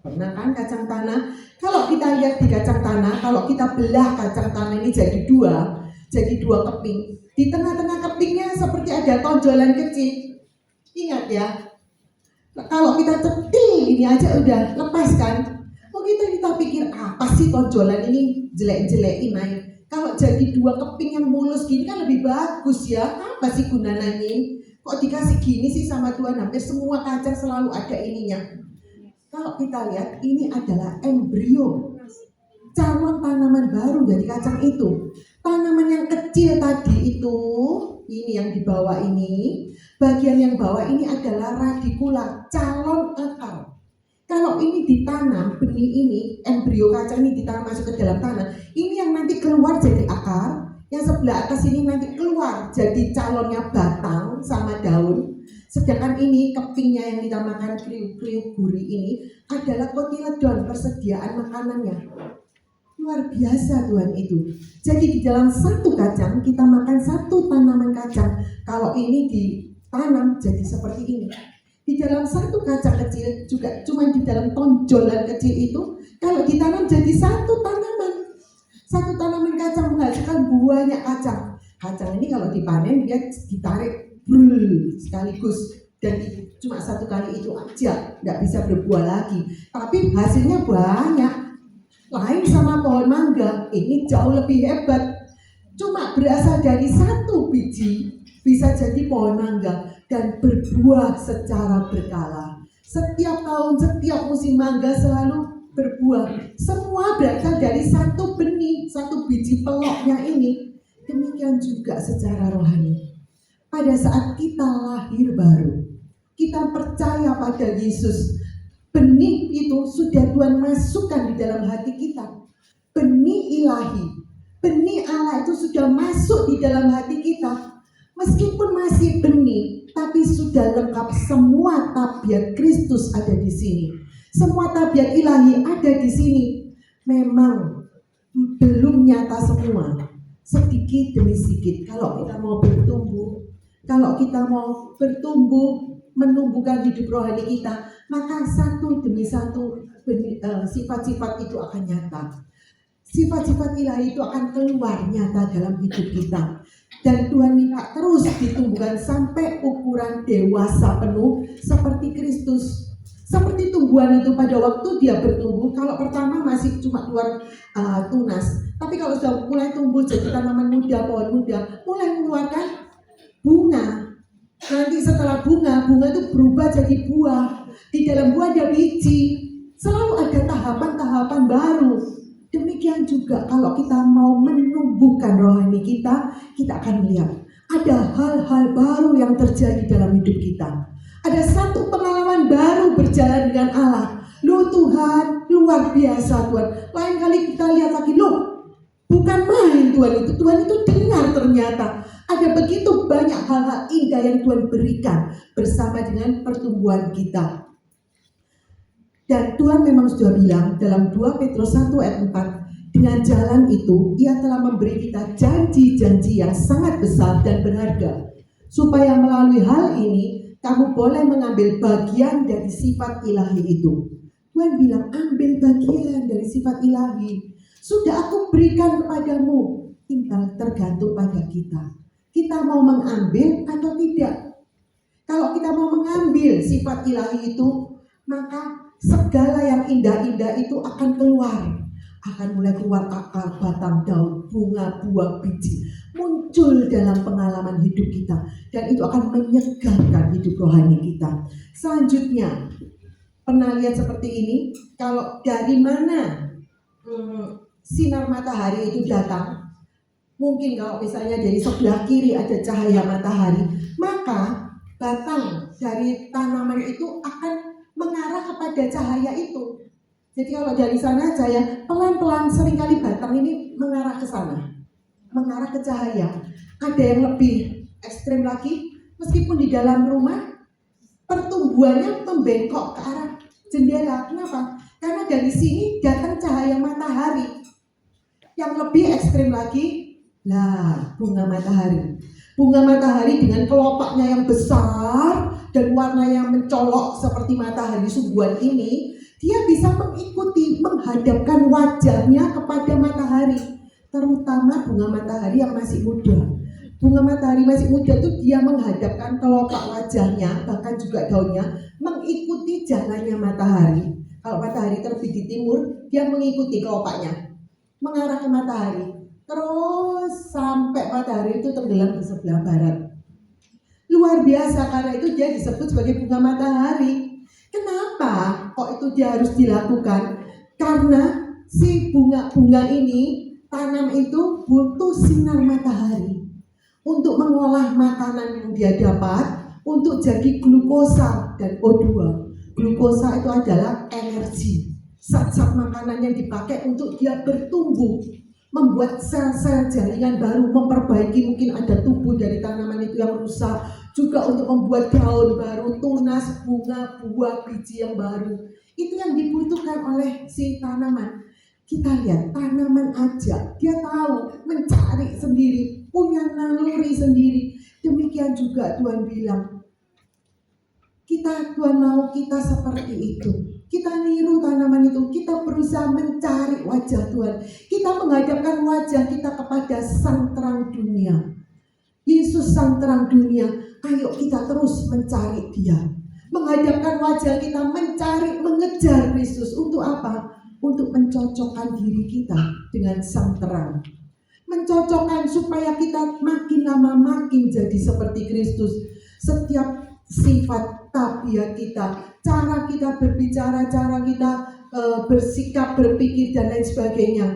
Pernah kan kacang tanah? Kalau kita lihat di kacang tanah, kalau kita belah kacang tanah ini jadi dua keping. Di tengah-tengah kepingnya seperti ada tonjolan kecil. Ingat ya, kalau kita cetil ini aja udah lepas kan? Mungkin kita pikir apa sih tonjolan ini jelek-jelekin aja. Kalau jadi dua keping yang mulus gini kan lebih bagus ya. Apa sih gunanya ini? Kok dikasih gini sih sama Tuhan? Hampir semua kacang selalu ada ininya. Kalau kita lihat ini adalah embrio, calon tanaman baru dari kacang itu. Tanaman yang kecil tadi itu, ini yang di bawah ini, bagian yang bawah ini adalah radikula, calon akar. Kalau ini ditanam, benih ini, embrio kacang ini ditanam masuk ke dalam tanah, ini yang nanti keluar jadi akar, yang sebelah atas ini nanti keluar jadi calonnya batang sama daun. Sedangkan ini kepingnya yang kita makan kriuk-kriuk gurih ini adalah kotiledon, persediaan makanannya. Luar biasa Tuhan itu. Jadi di dalam satu kacang kita makan satu tanaman kacang. Kalau ini ditanam jadi seperti ini. Di dalam satu kacang kecil juga cuma di dalam tonjolan kecil itu kalau ditanam jadi satu tanaman. Satu tanaman kacang menghasilkan banyak kacang. Kacang ini kalau dipanen dia ditarik sekaligus dan cuma satu kali itu aja, tidak bisa berbuah lagi. Tapi hasilnya banyak. Lain sama pohon mangga, ini jauh lebih hebat. Cuma berasal dari satu biji bisa jadi pohon mangga dan berbuah secara berkala. Setiap tahun, setiap musim mangga selalu berbuah. Semua berasal dari satu benih, satu biji peloknya ini. Demikian juga secara rohani. Pada saat kita lahir baru, kita percaya pada Yesus, benih itu sudah Tuhan masukkan di dalam hati kita. Benih ilahi, benih Allah itu sudah masuk di dalam hati kita. Meskipun masih benih, tapi sudah lengkap semua tabiat Kristus ada di sini. Semua tabiat ilahi ada di sini. Memang belum nyata semua. Sedikit demi sedikit. Kalau kita mau bertumbuh, menumbuhkan hidup rohani kita, maka satu demi satu sifat-sifat itu akan nyata. Sifat-sifat ilahi itu akan keluar nyata dalam hidup kita. Dan Tuhan minta terus ditumbuhkan sampai ukuran dewasa penuh seperti Kristus. Seperti tumbuhan itu pada waktu dia bertumbuh, kalau pertama masih cuma keluar tunas. Tapi kalau sudah mulai tumbuh jadi tanaman muda, pohon muda, mulai mengeluarkan bunga. Nanti setelah bunga itu berubah jadi buah. Di dalam buah ada biji. Selalu ada tahapan-tahapan baru. Demikian juga kalau kita mau menumbuhkan rohani kita akan melihat ada hal-hal baru yang terjadi dalam hidup kita. Ada satu pengalaman baru berjalan dengan Allah. Loh Tuhan, luar biasa Tuhan. Lain kali kita lihat lagi, loh bukan main Tuhan itu dengar ternyata. Ada begitu banyak hal-hal indah yang Tuhan berikan bersama dengan pertumbuhan kita. Dan Tuhan memang sudah bilang dalam 2 Petrus 1 ayat 4, dengan jalan itu Ia telah memberi kita janji-janji yang sangat besar dan berharga, supaya melalui hal ini kamu boleh mengambil bagian dari sifat ilahi itu. Tuhan bilang ambil bagian dari sifat ilahi. Sudah aku berikan kepadamu, tinggal tergantung pada kita. Kita mau mengambil atau tidak. Kalau kita mau mengambil sifat ilahi itu, maka segala yang indah-indah itu akan keluar. Akan mulai keluar akar, batang, daun, bunga, buah, biji. Muncul dalam pengalaman hidup kita. Dan itu akan menyegarkan hidup rohani kita. Selanjutnya, pernah lihat seperti ini? Kalau dari mana sinar matahari itu datang? Mungkin kalau misalnya dari sebelah kiri ada cahaya matahari, maka batang dari tanaman itu akan mengarah kepada cahaya itu. Jadi kalau dari sana cahaya, pelan-pelan seringkali batang ini mengarah ke sana, mengarah ke cahaya. Ada yang lebih ekstrim lagi, meskipun di dalam rumah pertumbuhannya membengkok ke arah jendela. Kenapa? Karena dari sini datang cahaya matahari. Yang lebih ekstrim lagi, bunga matahari. Bunga matahari dengan kelopaknya yang besar dan warna yang mencolok seperti matahari subuhan ini, dia bisa menghadapkan wajahnya kepada matahari. Terutama bunga matahari yang masih muda. Bunga matahari masih muda itu dia menghadapkan kelopak wajahnya, bahkan juga daunnya, mengikuti jalannya matahari. Kalau matahari terbit di timur, dia mengikuti kelopaknya, mengarah ke matahari. Terus sampai matahari itu tenggelam di sebelah barat. Luar biasa, karena itu dia disebut sebagai bunga matahari. Kenapa kok itu dia harus dilakukan? Karena si bunga-bunga ini, tanam itu butuh sinar matahari untuk mengolah makanan yang dia dapat, untuk jadi glukosa dan O2. Glukosa itu adalah energi, zat-zat makanan yang dipakai untuk dia bertumbuh, membuat sel-sel jaringan baru, memperbaiki mungkin ada tubuh dari tanaman itu yang rusak, juga untuk membuat daun baru, tunas, bunga, buah, biji yang baru. Itu yang dibutuhkan oleh si tanaman. Kita lihat tanaman aja, dia tahu mencari sendiri, punya naluri sendiri. Demikian juga Tuhan bilang, Tuhan mau kita seperti itu. Kita niru tanaman itu, kita berusaha mencari wajah Tuhan. Kita menghadapkan wajah kita kepada Sang Terang Dunia. Yesus Sang Terang Dunia, ayo kita terus mencari Dia. Menghadapkan wajah kita, mencari, mengejar Kristus. Untuk apa? Untuk mencocokkan diri kita dengan Sang Terang. Mencocokkan supaya kita makin lama makin jadi seperti Kristus. Setiap sifat, tabiat kita, cara kita berbicara, cara kita bersikap, berpikir dan lain sebagainya.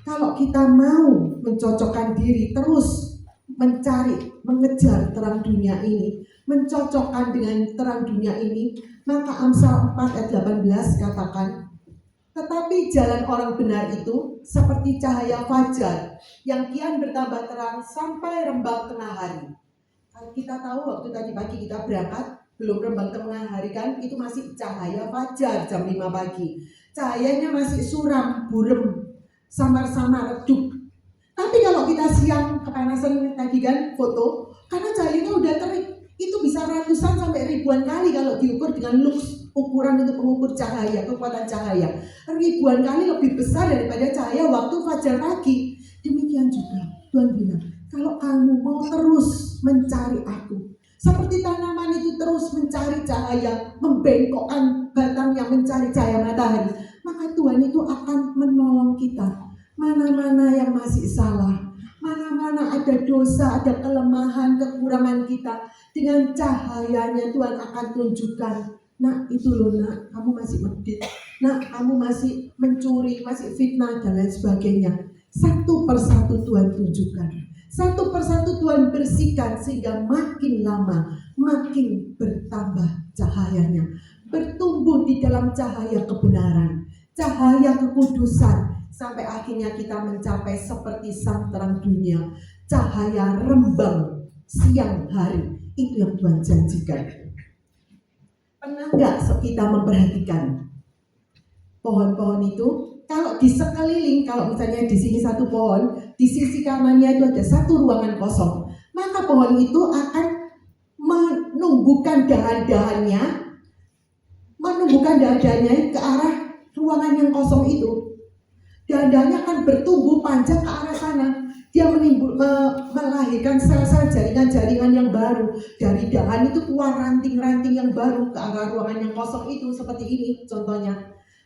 Kalau kita mau mencocokkan diri, terus mencari, mengejar terang dunia ini, mencocokkan dengan terang dunia ini, maka Amsal 4 ayat 18 katakan, tetapi jalan orang benar itu seperti cahaya fajar yang kian bertambah terang sampai rembang tengah hari. Kita tahu waktu tadi pagi kita berangkat, belum rembang tengah hari kan, itu masih cahaya fajar jam 5 pagi. Cahayanya masih suram, burem, samar-samar, redup. Tapi kalau kita siang kepanasan tadi kan foto, karena cahayanya udah terik, itu bisa ratusan sampai ribuan kali kalau diukur dengan lux, ukuran untuk mengukur cahaya, kekuatan cahaya. Ribuan kali lebih besar daripada cahaya waktu fajar pagi. Demikian juga Tuhan bilang, kalau kamu mau terus mencari aku, seperti tanaman itu terus mencari cahaya, membengkokkan batangnya mencari cahaya matahari, maka Tuhan itu akan menolong kita. Mana-mana yang masih salah, mana-mana ada dosa, ada kelemahan, kekurangan kita, dengan cahayanya Tuhan akan tunjukkan. Nak, itu loh nak, kamu masih medit, nak, kamu masih mencuri, masih fitnah, dan lain sebagainya. Satu persatu Tuhan tunjukkan, satu persatu Tuhan bersihkan, sehingga makin lama makin bertambah cahayanya, bertumbuh di dalam cahaya kebenaran, cahaya kekudusan, sampai akhirnya kita mencapai seperti sang terang dunia, cahaya rembang siang hari. Itu yang Tuhan janjikan. Pernah nggak kita memperhatikan pohon-pohon itu? Kalau di sekeliling, kalau misalnya di sini satu pohon, di sisi kanannya itu ada satu ruangan kosong, maka pohon itu akan menumbuhkan dahan-dahannya ke arah ruangan yang kosong itu. Dahan-dahannya akan bertumbuh panjang ke arah sana. Dia melahirkan sel-sel jaringan-jaringan yang baru. Dari dahan itu keluar ranting-ranting yang baru ke arah ruangan yang kosong itu, seperti ini contohnya.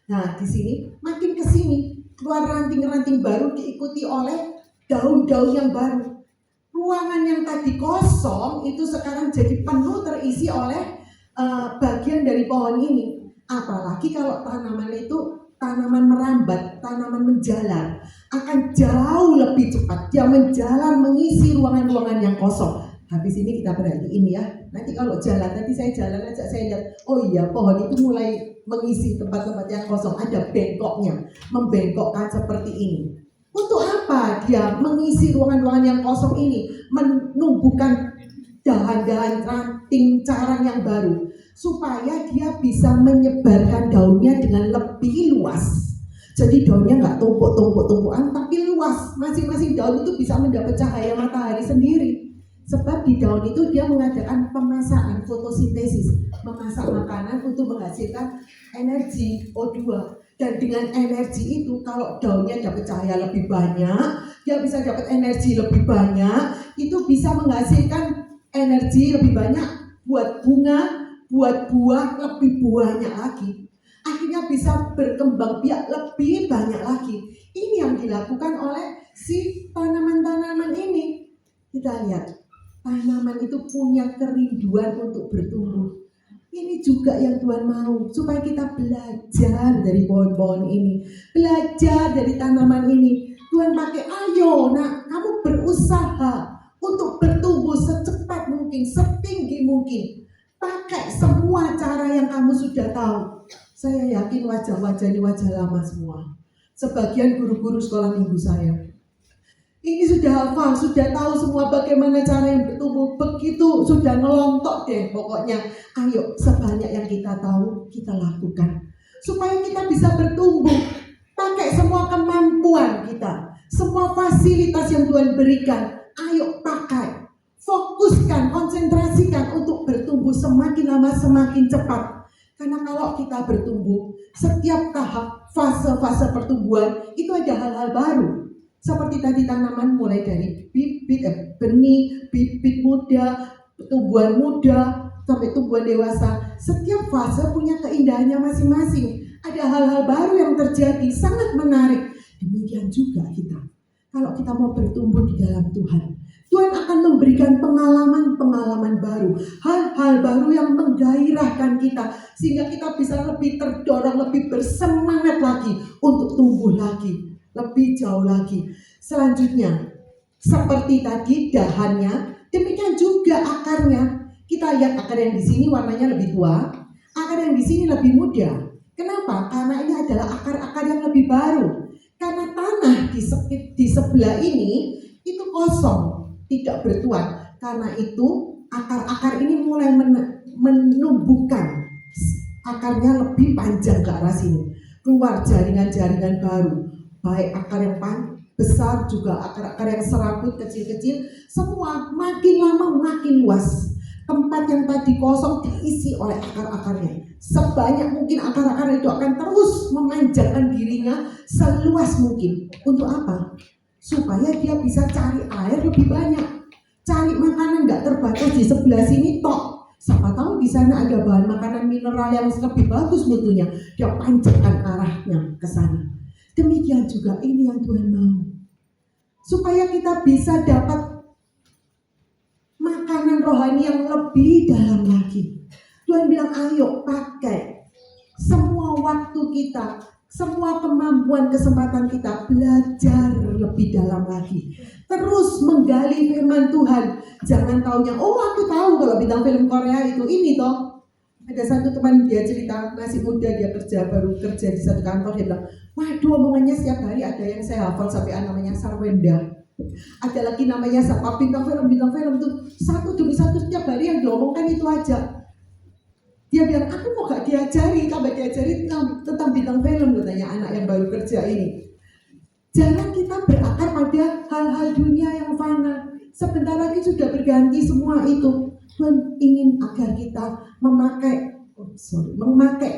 Nah, di sini makin ke sini keluar ranting-ranting baru diikuti oleh daun-daun yang baru. Ruangan yang tadi kosong itu sekarang jadi penuh terisi oleh bagian dari pohon ini. Apalagi kalau tanaman itu tanaman merambat, tanaman menjalar, akan jauh lebih cepat. Dia menjalar mengisi ruangan-ruangan yang kosong. Habis ini kita perhatiin ya. Nanti kalau jalan, tadi saya jalan aja saya lihat, oh iya pohon itu mulai mengisi tempat-tempat yang kosong, ada bengkoknya, membengkokkan seperti ini. Untuk apa dia mengisi ruangan-ruangan yang kosong ini? Menumbuhkan dahan-dahan ranting carang yang baru, supaya dia bisa menyebarkan daunnya dengan lebih luas. Jadi daunnya nggak tumpuk-tumpukan, tapi luas. Masing-masing daun itu bisa mendapat cahaya matahari sendiri. Sebab di daun itu dia mengadakan pemasakan, fotosintesis, memasak makanan untuk menghasilkan energi O2. Dan dengan energi itu, kalau daunnya dapat cahaya lebih banyak, dia bisa dapat energi lebih banyak, itu bisa menghasilkan energi lebih banyak buat bunga, buat buah lebih banyak lagi. Akhirnya bisa berkembang biak lebih banyak lagi. Ini yang dilakukan oleh si tanaman-tanaman ini. Kita lihat, tanaman itu punya kerinduan untuk bertumbuh. Ini juga yang Tuhan mau, supaya kita belajar dari pohon-pohon ini, belajar dari tanaman ini. Tuhan pakai, ayo nak, kamu berusaha untuk bertumbuh secepat mungkin, setinggi mungkin. Pakai semua cara yang kamu sudah tahu. Saya yakin wajah-wajah ini wajah lama semua. Sebagian guru-guru sekolah minggu saya ini sudah hafal, sudah tahu semua bagaimana cara yang bertumbuh. Begitu sudah ngelontok deh pokoknya. Ayo sebanyak yang kita tahu kita lakukan, supaya kita bisa bertumbuh. Pakai semua kemampuan kita, semua fasilitas yang Tuhan berikan. Ayo pakai, fokuskan, konsentrasikan untuk bertumbuh semakin lama semakin cepat. Karena kalau kita bertumbuh, setiap tahap fase-fase pertumbuhan itu ada hal-hal baru. Seperti tadi tanaman mulai dari bibit, benih, bibit muda, tumbuhan muda, sampai tumbuhan dewasa. Setiap fase punya keindahannya masing-masing. Ada hal-hal baru yang terjadi, sangat menarik. Demikian juga kita. Kalau kita mau bertumbuh di dalam Tuhan, Tuhan akan memberikan pengalaman-pengalaman baru, hal-hal baru yang menggairahkan kita, sehingga kita bisa lebih terdorong, lebih bersemangat lagi untuk tumbuh lagi, lebih jauh lagi. Selanjutnya, seperti tadi dahannya, demikian juga akarnya. Kita lihat akar yang di sini warnanya lebih tua, akar yang di sini lebih muda. Kenapa? Karena ini adalah akar-akar yang lebih baru. Karena tanah di sebelah ini itu kosong, tidak bertuan. Karena itu akar-akar ini mulai menumbuhkan akarnya lebih panjang ke arah sini, keluar jaringan-jaringan baru, baik akar yang besar juga akar-akar yang serabut kecil-kecil, semua makin lama makin luas. Tempat yang tadi kosong diisi oleh akar-akarnya. Sebanyak mungkin akar-akar itu akan terus memanjangkan dirinya seluas mungkin. Untuk apa? Supaya dia bisa cari air lebih banyak, cari makanan nggak terbatas di sebelah sini tok. Siapa tahu di sana ada bahan makanan mineral yang lebih bagus mutunya, dia panjangkan arahnya ke sana. Demikian juga ini yang Tuhan mau, supaya kita bisa dapat makanan rohani yang lebih dalam lagi. Tuhan bilang, ayo pakai semua waktu kita, semua kemampuan kesempatan kita, belajar lebih dalam lagi. Terus menggali firman Tuhan. Jangan taunya, oh aku tahu kalau bintang film Korea itu ini toh. Ada satu teman dia cerita, masih muda, dia baru kerja di satu kantor. Dia bilang, waduh omongannya setiap hari ada yang saya hafal sampai namanya Sarwenda. Ada lagi namanya siapa, bintang film tuh satu demi satu setiap hari yang diomongkan itu aja. Dia bilang, aku mau gak diajari tentang bintang film, katanya anak yang baru kerja ini. Jangan kita berakar pada hal-hal dunia yang fana. Sebentar lagi sudah berganti semua itu. Tuhan ingin agar kita memakai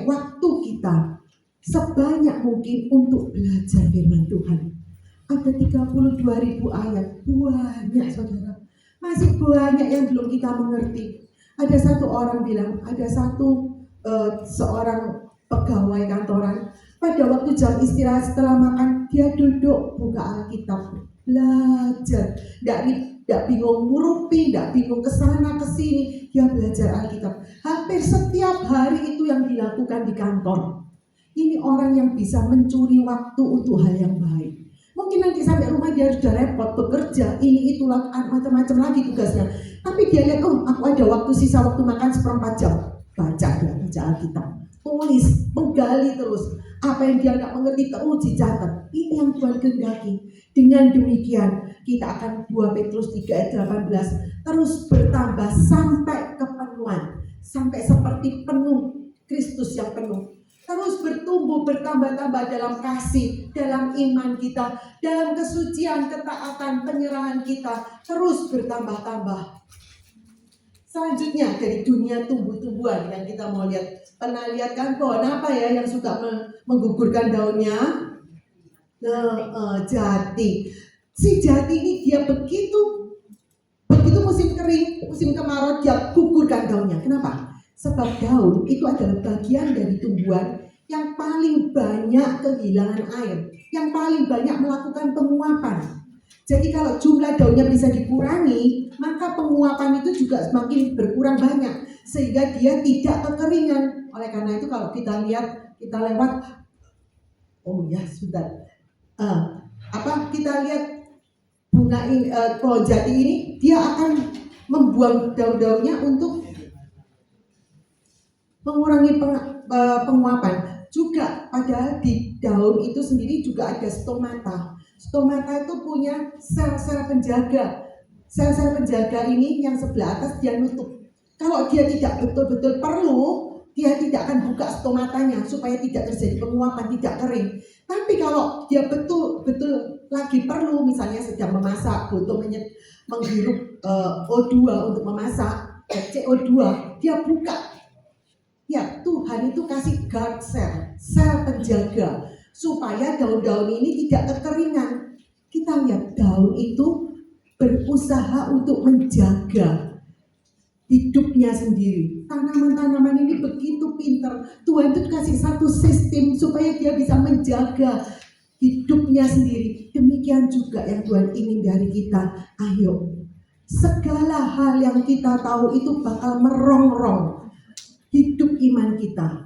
waktu kita sebanyak mungkin untuk belajar firman Tuhan. Ada 32.000 ayat, banyak saudara. Masih banyak yang belum kita mengerti. Ada satu orang bilang, ada seorang pegawai kantoran, pada waktu jam istirahat setelah makan, dia duduk buka Alkitab, belajar. Tidak bingung ngurupi, tidak bingung kesana kesini, dia belajar Alkitab. Hampir setiap hari itu yang dilakukan di kantor. Ini orang yang bisa mencuri waktu untuk hal yang baik. Mungkin nanti sampai rumah dia sudah repot bekerja, ini itulah macam-macam lagi tugasnya. Tapi dia lihat, oh aku ada waktu sisa waktu makan 1/4 jam. Baca Alkitab, tulis, menggali terus. Apa yang dia nggak mengerti terus dicatat. Ini yang Tuhan kehendaki. Dengan demikian kita akan 2 Petrus 3 ayat 18 terus bertambah sampai kepenuhan, sampai seperti penuh Kristus yang penuh. Terus bertumbuh, bertambah-tambah dalam kasih, dalam iman kita, dalam kesucian, ketaatan, penyerahan kita, terus bertambah-tambah. Selanjutnya dari dunia tumbuh-tumbuhan yang kita mau lihat. Pernah lihat kan pohon apa ya yang suka menggugurkan daunnya? Jati. Si jati ini dia begitu musim kering, musim kemarau dia gugurkan daunnya. Kenapa? Sebab daun itu adalah bagian dari tumbuhan yang paling banyak kehilangan air, yang paling banyak melakukan penguapan. Jadi kalau jumlah daunnya bisa dikurangi, maka penguapan itu juga semakin berkurang banyak, sehingga dia tidak kekeringan. Oleh karena itu kalau kita lewat, oh ya sudah, kita lihat bunga ini, pohon jati ini, dia akan membuang daun-daunnya untuk mengurangi penguapan. Juga pada di daun itu sendiri juga ada stomata. Stomata itu punya sel-sel penjaga. Sel-sel penjaga ini yang sebelah atas dia nutup. Kalau dia tidak betul-betul perlu, dia tidak akan buka stomatanya supaya tidak terjadi penguapan, tidak kering. Tapi kalau dia betul-betul lagi perlu, misalnya sedang memasak, butuh menghirup O2 untuk memasak, CO2, dia buka. Ya, Tuhan itu kasih guard sel penjaga, supaya daun-daun ini tidak kekeringan. Kita lihat daun itu berusaha untuk menjaga hidupnya sendiri. Tanaman-tanaman ini begitu pintar. Tuhan itu kasih satu sistem supaya dia bisa menjaga hidupnya sendiri. Demikian juga yang Tuhan ingin dari kita. Ayo, segala hal yang kita tahu itu bakal merongrong hidup iman kita,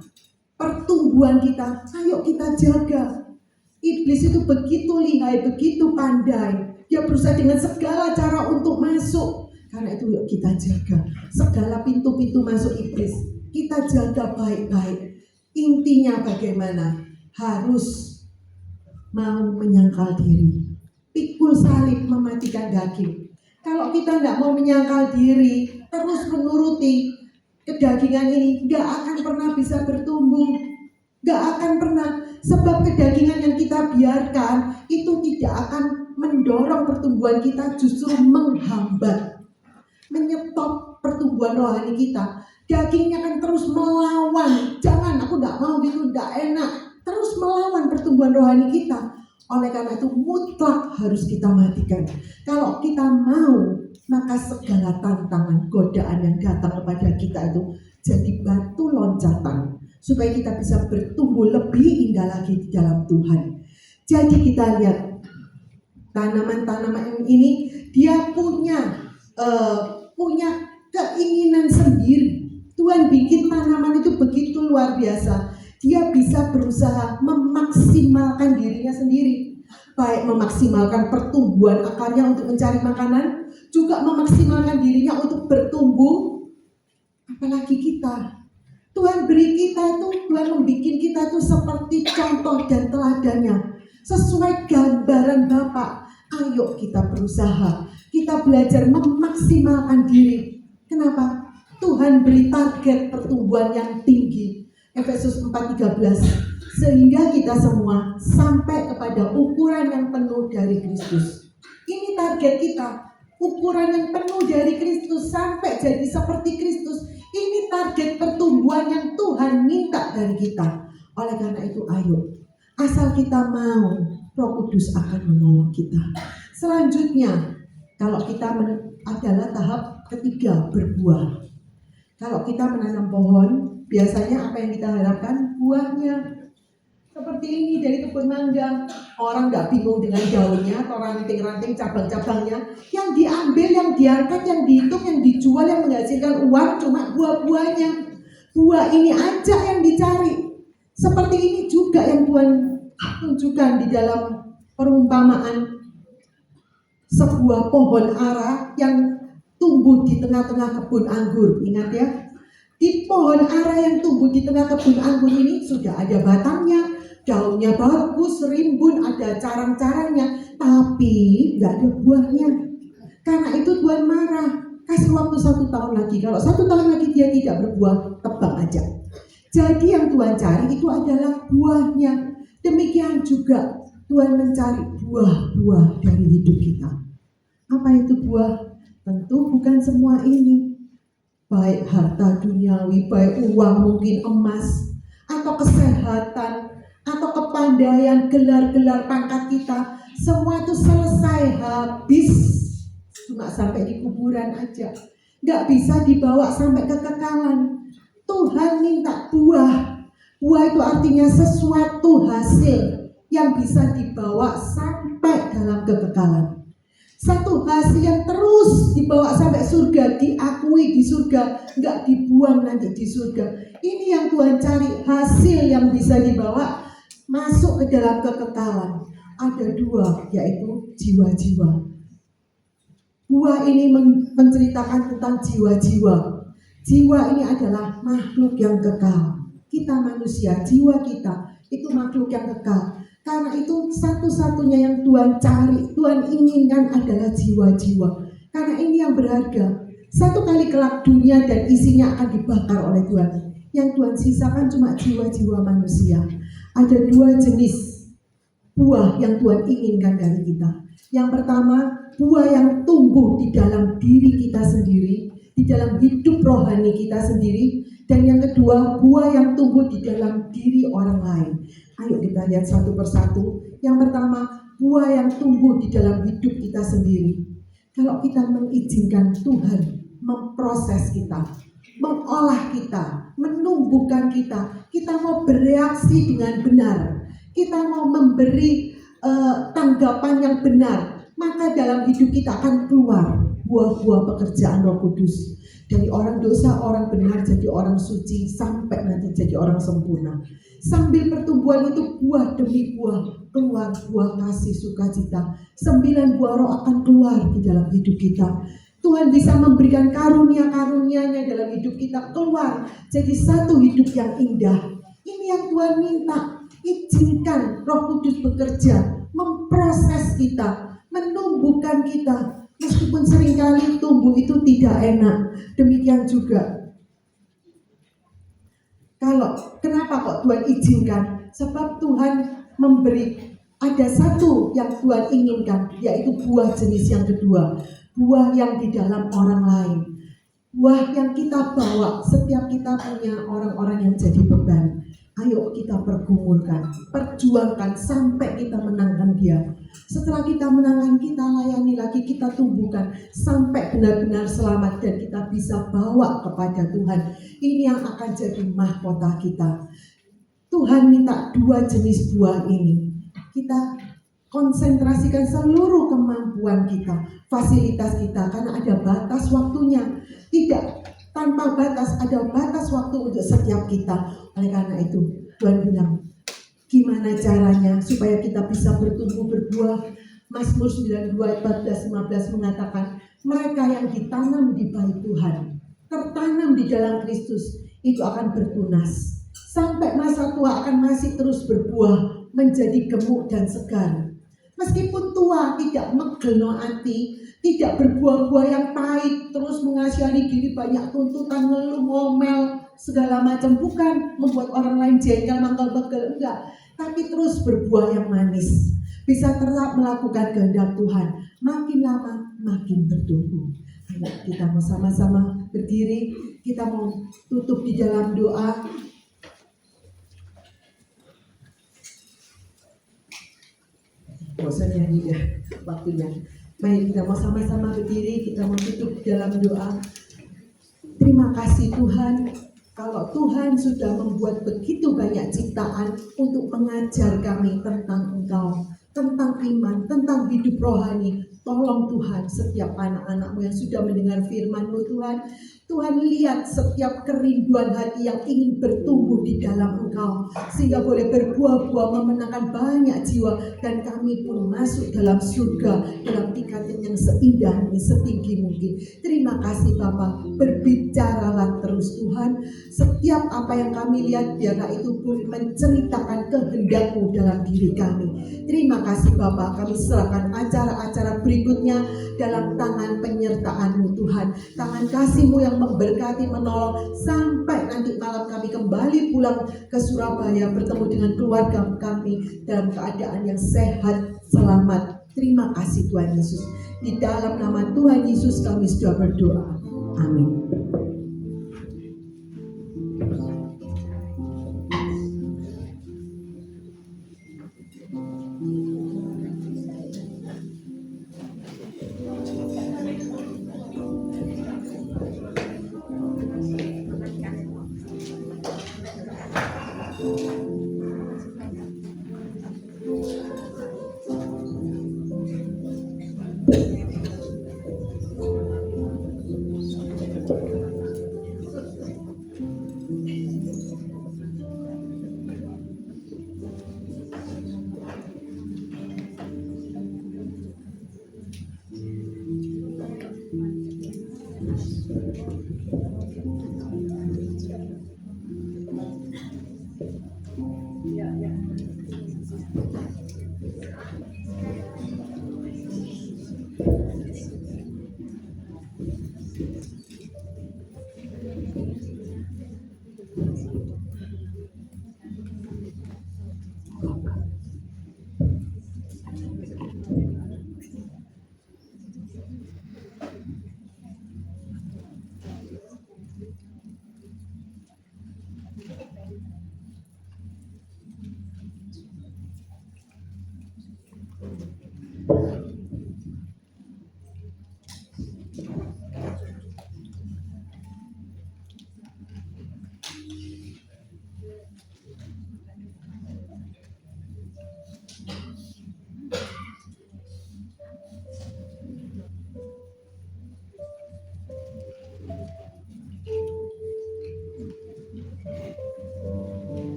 pertumbuhan kita. Ayo kita jaga. Iblis itu begitu lihai, begitu pandai. Dia berusaha dengan segala cara untuk masuk. Karena itu yuk kita jaga segala pintu-pintu masuk iblis. Kita jaga baik-baik. Intinya bagaimana? Harus mau menyangkal diri. Pikul salib, mematikan daging. Kalau kita tidak mau menyangkal diri, terus menuruti kedagingan ini, nggak akan pernah bisa bertumbuh. Nggak akan pernah. Sebab kedagingan yang kita biarkan itu tidak akan mendorong pertumbuhan kita, justru menghambat, menyetop pertumbuhan rohani kita. Dagingnya akan terus melawan. Jangan, aku nggak mau gitu, nggak enak. Terus melawan pertumbuhan rohani kita. Oleh karena itu mutlak harus kita matikan. Kalau kita mau, maka segala tantangan, godaan yang datang kepada kita itu jadi batu loncatan, supaya kita bisa bertumbuh lebih indah lagi di dalam Tuhan. Jadi kita lihat tanaman-tanaman ini, dia punya keinginan sendiri. Tuhan bikin tanaman itu begitu luar biasa. Dia bisa berusaha memaksimalkan dirinya sendiri, baik memaksimalkan pertumbuhan akarnya untuk mencari makanan, juga memaksimalkan dirinya untuk bertumbuh. Apalagi kita, Tuhan beri kita itu, Tuhan membuat kita itu seperti contoh dan teladannya, sesuai gambaran Bapa. Ayo kita berusaha, kita belajar memaksimalkan diri. Kenapa? Tuhan beri target pertumbuhan yang tinggi. Efesus 4:13, sehingga kita semua sampai kepada ukuran yang penuh dari Kristus. Ini target kita, ukuran yang penuh dari Kristus, sampai jadi seperti Kristus. Ini target pertumbuhan yang Tuhan minta dari kita. Oleh karena itu ayo, asal kita mau, Roh Kudus akan menolong kita. Selanjutnya, kalau kita adalah tahap ketiga, berbuah. Kalau kita menanam pohon, biasanya apa yang kita harapkan? Buahnya. Seperti ini dari kebun mangga. Orang nggak bingung dengan daunnya atau ranting-ranting cabang-cabangnya. Yang diambil, yang diangkat, yang dihitung, yang dijual, yang menghasilkan uang cuma buah-buahnya. Buah ini aja yang dicari. Seperti ini juga yang Tuhan tunjukkan di dalam perumpamaan sebuah pohon ara yang tumbuh di tengah-tengah kebun anggur. Ingat ya, di pohon ara yang tumbuh di tengah kebun anggur ini sudah ada batangnya, daunnya bagus, rimbun, ada carang-carangnya, tapi nggak ada buahnya. Karena itu Tuhan marah, kasih waktu 1 tahun lagi. Kalau 1 tahun lagi dia tidak berbuah, tebang aja. Jadi yang Tuhan cari itu adalah buahnya. Demikian juga Tuhan mencari buah-buah dari hidup kita. Apa itu buah? Tentu bukan semua ini, baik harta duniawi, baik uang, mungkin emas, atau kesehatan, atau kepandaian, gelar-gelar pangkat kita, semua itu selesai habis, cuma sampai di kuburan aja, nggak bisa dibawa sampai kekekalan. Tuhan minta buah. Buah itu artinya sesuatu hasil yang bisa dibawa sampai dalam kekekalan. Satu hasil yang terus dibawa sampai surga, diakui di surga, nggak dibuang nanti di surga. Ini yang Tuhan cari, hasil yang bisa dibawa masuk ke dalam kekekalan. Ada 2, yaitu jiwa-jiwa. Buah ini menceritakan tentang jiwa-jiwa. Jiwa ini adalah makhluk yang kekal. Kita manusia, jiwa kita itu makhluk yang kekal. Karena itu satu-satunya yang Tuhan cari, Tuhan inginkan adalah jiwa-jiwa. Karena ini yang berharga. Satu kali kelak dunia dan isinya akan dibakar oleh Tuhan. Yang Tuhan sisakan cuma jiwa-jiwa manusia. Ada 2 jenis buah yang Tuhan inginkan dari kita. Yang pertama, buah yang tumbuh di dalam diri kita sendiri, di dalam hidup rohani kita sendiri. Dan yang kedua, buah yang tumbuh di dalam diri orang lain. Ayo kita lihat satu persatu. Yang pertama, buah yang tumbuh di dalam hidup kita sendiri. Kalau kita mengizinkan Tuhan memproses kita, mengolah kita, menumbuhkan kita, kita mau bereaksi dengan benar, kita mau memberi tanggapan yang benar, maka dalam hidup kita akan keluar buah-buah pekerjaan Roh Kudus. Dari orang dosa, orang benar jadi orang suci, sampai nanti jadi orang sempurna. Sambil pertumbuhan itu buah demi buah keluar, buah kasih, sukacita. 9 buah roh akan keluar di dalam hidup kita. Tuhan bisa memberikan karunia-karunianya dalam hidup kita keluar jadi satu hidup yang indah. Ini yang Tuhan minta. Izinkan Roh Kudus bekerja, memproses kita, menumbuhkan kita. Meskipun seringkali tumbuh itu tidak enak, demikian juga kenapa kok Tuhan izinkan? Sebab Tuhan memberi, ada satu yang Tuhan inginkan, yaitu buah jenis yang kedua, buah yang di dalam orang lain, buah yang kita bawa. Setiap kita punya orang-orang yang jadi beban. Ayo kita pergumulkan, perjuangkan sampai kita menangkan dia. Setelah kita menangkan, kita layani lagi, kita tumbuhkan sampai benar-benar selamat dan kita bisa bawa kepada Tuhan. Ini yang akan jadi mahkota kita. Tuhan minta 2 jenis buah ini. Kita konsentrasikan seluruh kemampuan kita, fasilitas kita, karena ada batas waktunya. Tidak tanpa batas, ada batas waktu untuk setiap kita. Oleh karena itu Tuhan bilang, gimana caranya supaya kita bisa bertumbuh berbuah? Mazmur 92 ayat 14-15 mengatakan, mereka yang ditanam di bait Tuhan, tertanam di dalam Kristus, itu akan bertunas. Sampai masa tua akan masih terus berbuah, menjadi gemuk dan segar. Meskipun tua, tidak megeno ati, tidak berbuah-buah yang pahit, terus mengasihani diri, banyak tuntutan, ngeluh, ngomel, segala macam. Bukan membuat orang lain jengkel, mangkal, begel, enggak. Tapi terus berbuah yang manis. Bisa tetap melakukan kehendak Tuhan. Makin lama, makin bertumbuh. Ayo kita mau sama-sama berdiri, kita mau tutup di dalam doa. Bosan nyanyi ya waktunya. Baik, kita mau sama-sama berdiri, kita mau tutup dalam doa. Terima kasih Tuhan, kalau Tuhan sudah membuat begitu banyak ciptaan untuk mengajar kami tentang Engkau, tentang iman, tentang hidup rohani. Tolong Tuhan, setiap anak-anak-Mu yang sudah mendengar firman-Mu Tuhan, Tuhan lihat setiap kerinduan hati yang ingin bertumbuh di dalam Engkau, sehingga boleh berbuah-buah memenangkan banyak jiwa, dan kami pun masuk dalam surga dalam tingkatan yang seindah ini, setinggi mungkin. Terima kasih Bapa, berbicaralah terus Tuhan. Setiap apa yang kami lihat, biarlah itu boleh menceritakan kehendak-Mu dalam diri kami. Terima kasih Bapa, kami serahkan acara-acara berikutnya dalam tangan penyertaan-Mu Tuhan, tangan kasih-Mu yang memberkati, menolong, sampai nanti malam kami kembali pulang ke Surabaya bertemu dengan keluarga kami dalam keadaan yang sehat, selamat. Terima kasih Tuhan Yesus. Di dalam nama Tuhan Yesus kami sudah berdoa. Amin.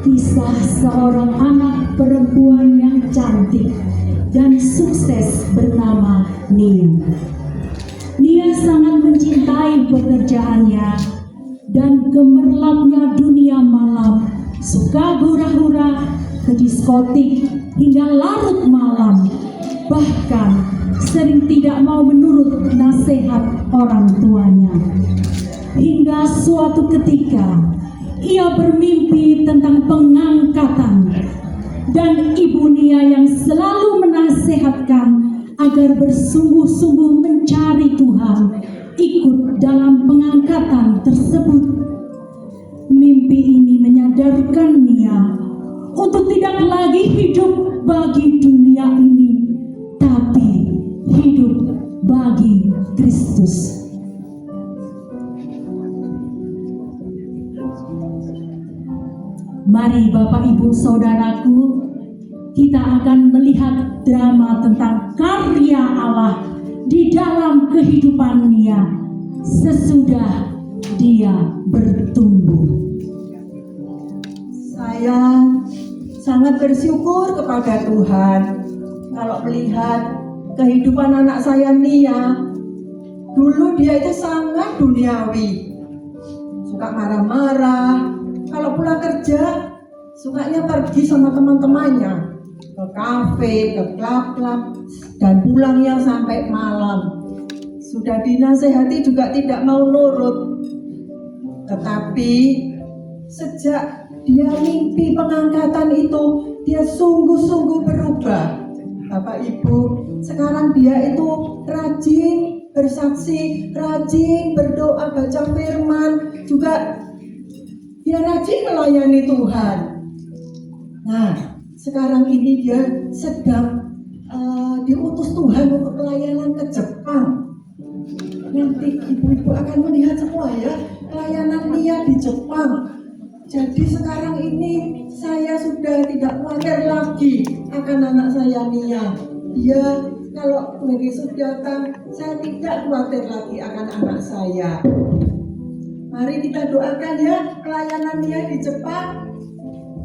Kisah seorang anak perempuan yang cantik dan sukses bernama Nia. Nia sangat mencintai pekerjaannya dan gemerlapnya dunia malam, suka hura-hura ke diskotik hingga larut malam, bahkan sering tidak mau menurut nasihat orang tuanya. Hingga suatu ketika ia bermimpi tentang pengangkatan, dan ibu Nia yang selalu menasihatkan agar bersungguh-sungguh mencari Tuhan ikut dalam pengangkatan tersebut. Mimpi ini menyadarkan Nia untuk tidak lagi hidup bagi dunia ini, tapi hidup bagi Kristus. Mari Bapak Ibu Saudaraku, kita akan melihat drama tentang karya Allah di dalam kehidupan Nia sesudah dia bertumbuh. Saya sangat bersyukur kepada Tuhan kalau melihat kehidupan anak saya Nia. Dulu dia itu sangat duniawi, suka marah-marah. Kalau pulang kerja, sukanya pergi sama teman-temannya ke kafe, ke klub-klub, dan pulangnya sampai malam. Sudah dinasehati juga tidak mau nurut. Tetapi sejak dia mimpi pengangkatan itu, dia sungguh-sungguh berubah. Bapak Ibu, sekarang dia itu rajin bersaksi, rajin berdoa, baca firman, juga dia rajin melayani Tuhan. Nah, sekarang ini dia sedang diutus Tuhan untuk pelayanan ke Jepang. Nanti ibu-ibu akan melihat semua ya, pelayanan Nia di Jepang. Jadi sekarang ini saya sudah tidak khawatir lagi akan anak saya Nia. Dia kalau Tuhan Yesus datang, saya tidak khawatir lagi akan anak saya. Mari kita doakan ya pelayanan Nia di Jepang.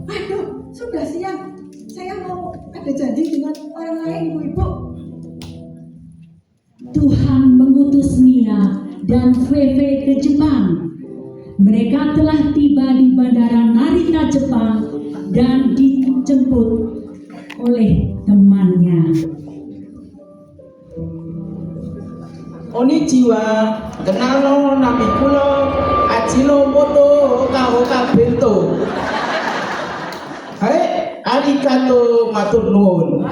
Aduh, sudah siang. Saya mau ada janji dengan orang lain, ibu-ibu. Tuhan mengutus Nia dan Feve ke Jepang. Mereka telah tiba di Bandara Narita, Jepang, dan dijemput oleh temannya. Konnichiwa, kenalo nami kulo Ajinomoto Kahoka Bento. Hai, arigato matur nuwun.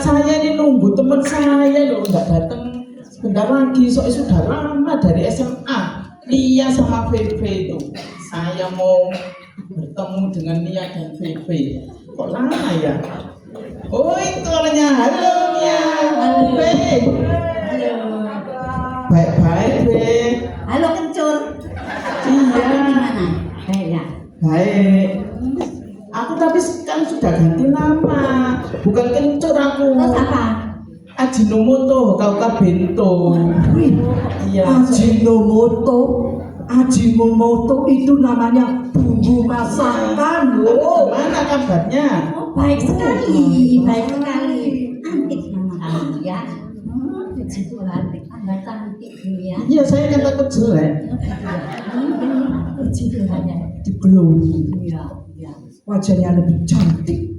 Saya ini nunggu teman saya loh, nggak datang sebentar lagi, soalnya sudah lama dari SMA. Nia sama Feve itu, saya mau bertemu dengan Nia dan Feve. Kok lama ya? Oh itu orangnya, halo Nia, halo Feve. Baik-baik, Be. Halo Kencur. Iya. Gimana? Baik ya. Baik. Aku tapi sekarang sudah ganti nama. Bukan Kencur aku. Terus apa? Ajinomoto Kahoka Bento. Iya. Ajinomoto itu namanya bumbu masakan loh. Gimana kabarnya? Oh, baik sekali, baik sekali. Antik nama kamu ya. Puji Tuhan, tambah cantik ini ya. Iya, saya kan takut jelek. Puji Tuhan ya. Belum, Iya, iya. wajahnya lebih cantik.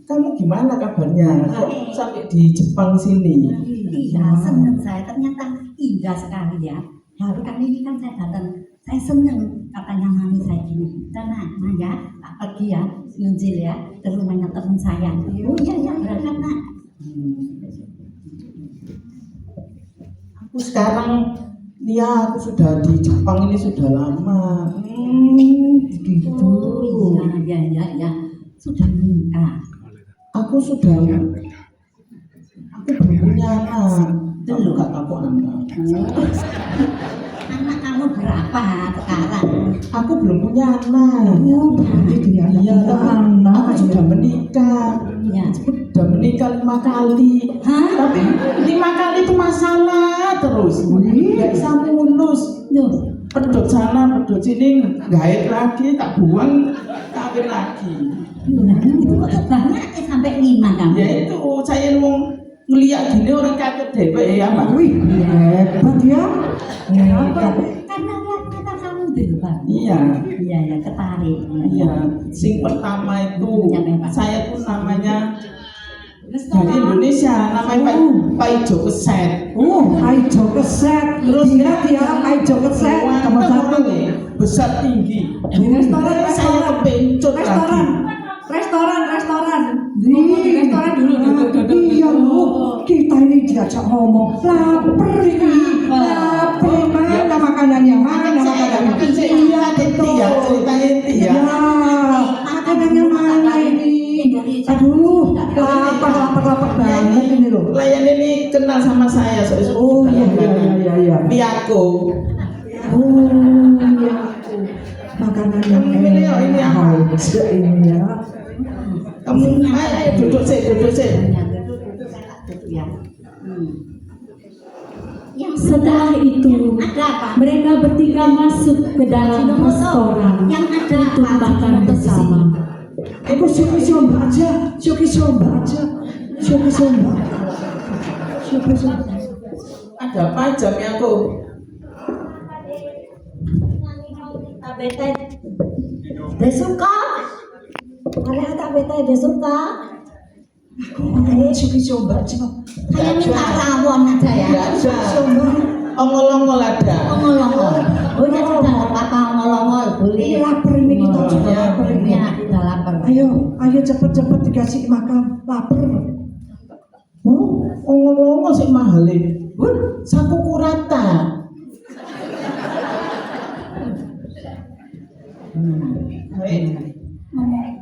Kamu gimana kabarnya? Kok sampai di Jepang sini? Iya, senang saya. Ternyata indah sekali ya. Baru kali ini kan saya datang. Saya senang katanya mami saya gini. Karena ya, tak pergi ya, nginjil ya, ke rumahnya teman saya. Oh iya, ya berangkat nak. Aku sekarang, Nia, aku sudah di Jepang ini sudah lama. Gitu. Oh iya. Sudah menikah. Aku belum punya anak. Kamu gak tahu anak. Anak kamu berapa sekarang? Aku belum punya anak. Iya, aku sudah menikah. Ya. Sudah menikah 5 kali. Hah? Tapi 5 kali itu masalah terus. Gak bisa mulus. Loh, pedot sana pedot sini gait lagi tak buang kawin lagi. Itu kok banyak sampai 5 kamu. Ya itu saya mau ngeliat gini orang kaget deh ya Mbak. Wih, hebat ya. Hebat. Karena lihat mata kamu depan. Iya. Iya ya, ketarik. Iya, sing pertama itu saya tuh namanya dari Indonesia, namanya Pak Ijo Keset. Oh, Aijo Keset. Terus Ingat ya, Aijo Keset. Nomor 1. besar tinggi. Restoran, Saya kepencut lagi. Restoran. Restoran dulu. Iya loh, kita ini diajak ngomong. Lapar ini. Lapar. Mana makanannya? Mana makanannya? Iya, betul. Ya, ceritanya itu ya. Ya, makanannya mana ini? Aduh, lapar banget ini loh. Klien ini kenal sama saya, Oh iya. Piako. Oh iya. Makanan yang Ini apa? ini ya. Kamu ayo duduk sih. Ya. Yang Setelah itu, mereka bertiga masuk ke dalam restoran untuk makan bersama. Aku syuki-syomba aja. Ada apa jam aku? Besuka, ada tak bete besuka. Aku syuki-syomba aja. Hanya minta rawon aja ya. Tidak ada. Ongol-ongol ada. Ongol-ongol. Oh ya sudah apa ongol-ongol Ini boleh. lapar ini kita juga Ya, lapar ini. Ya, udah lapar. Ayo cepet dikasih makan. Lapar. Oh, ongol-ongol sih mahal ini. Saku kurata.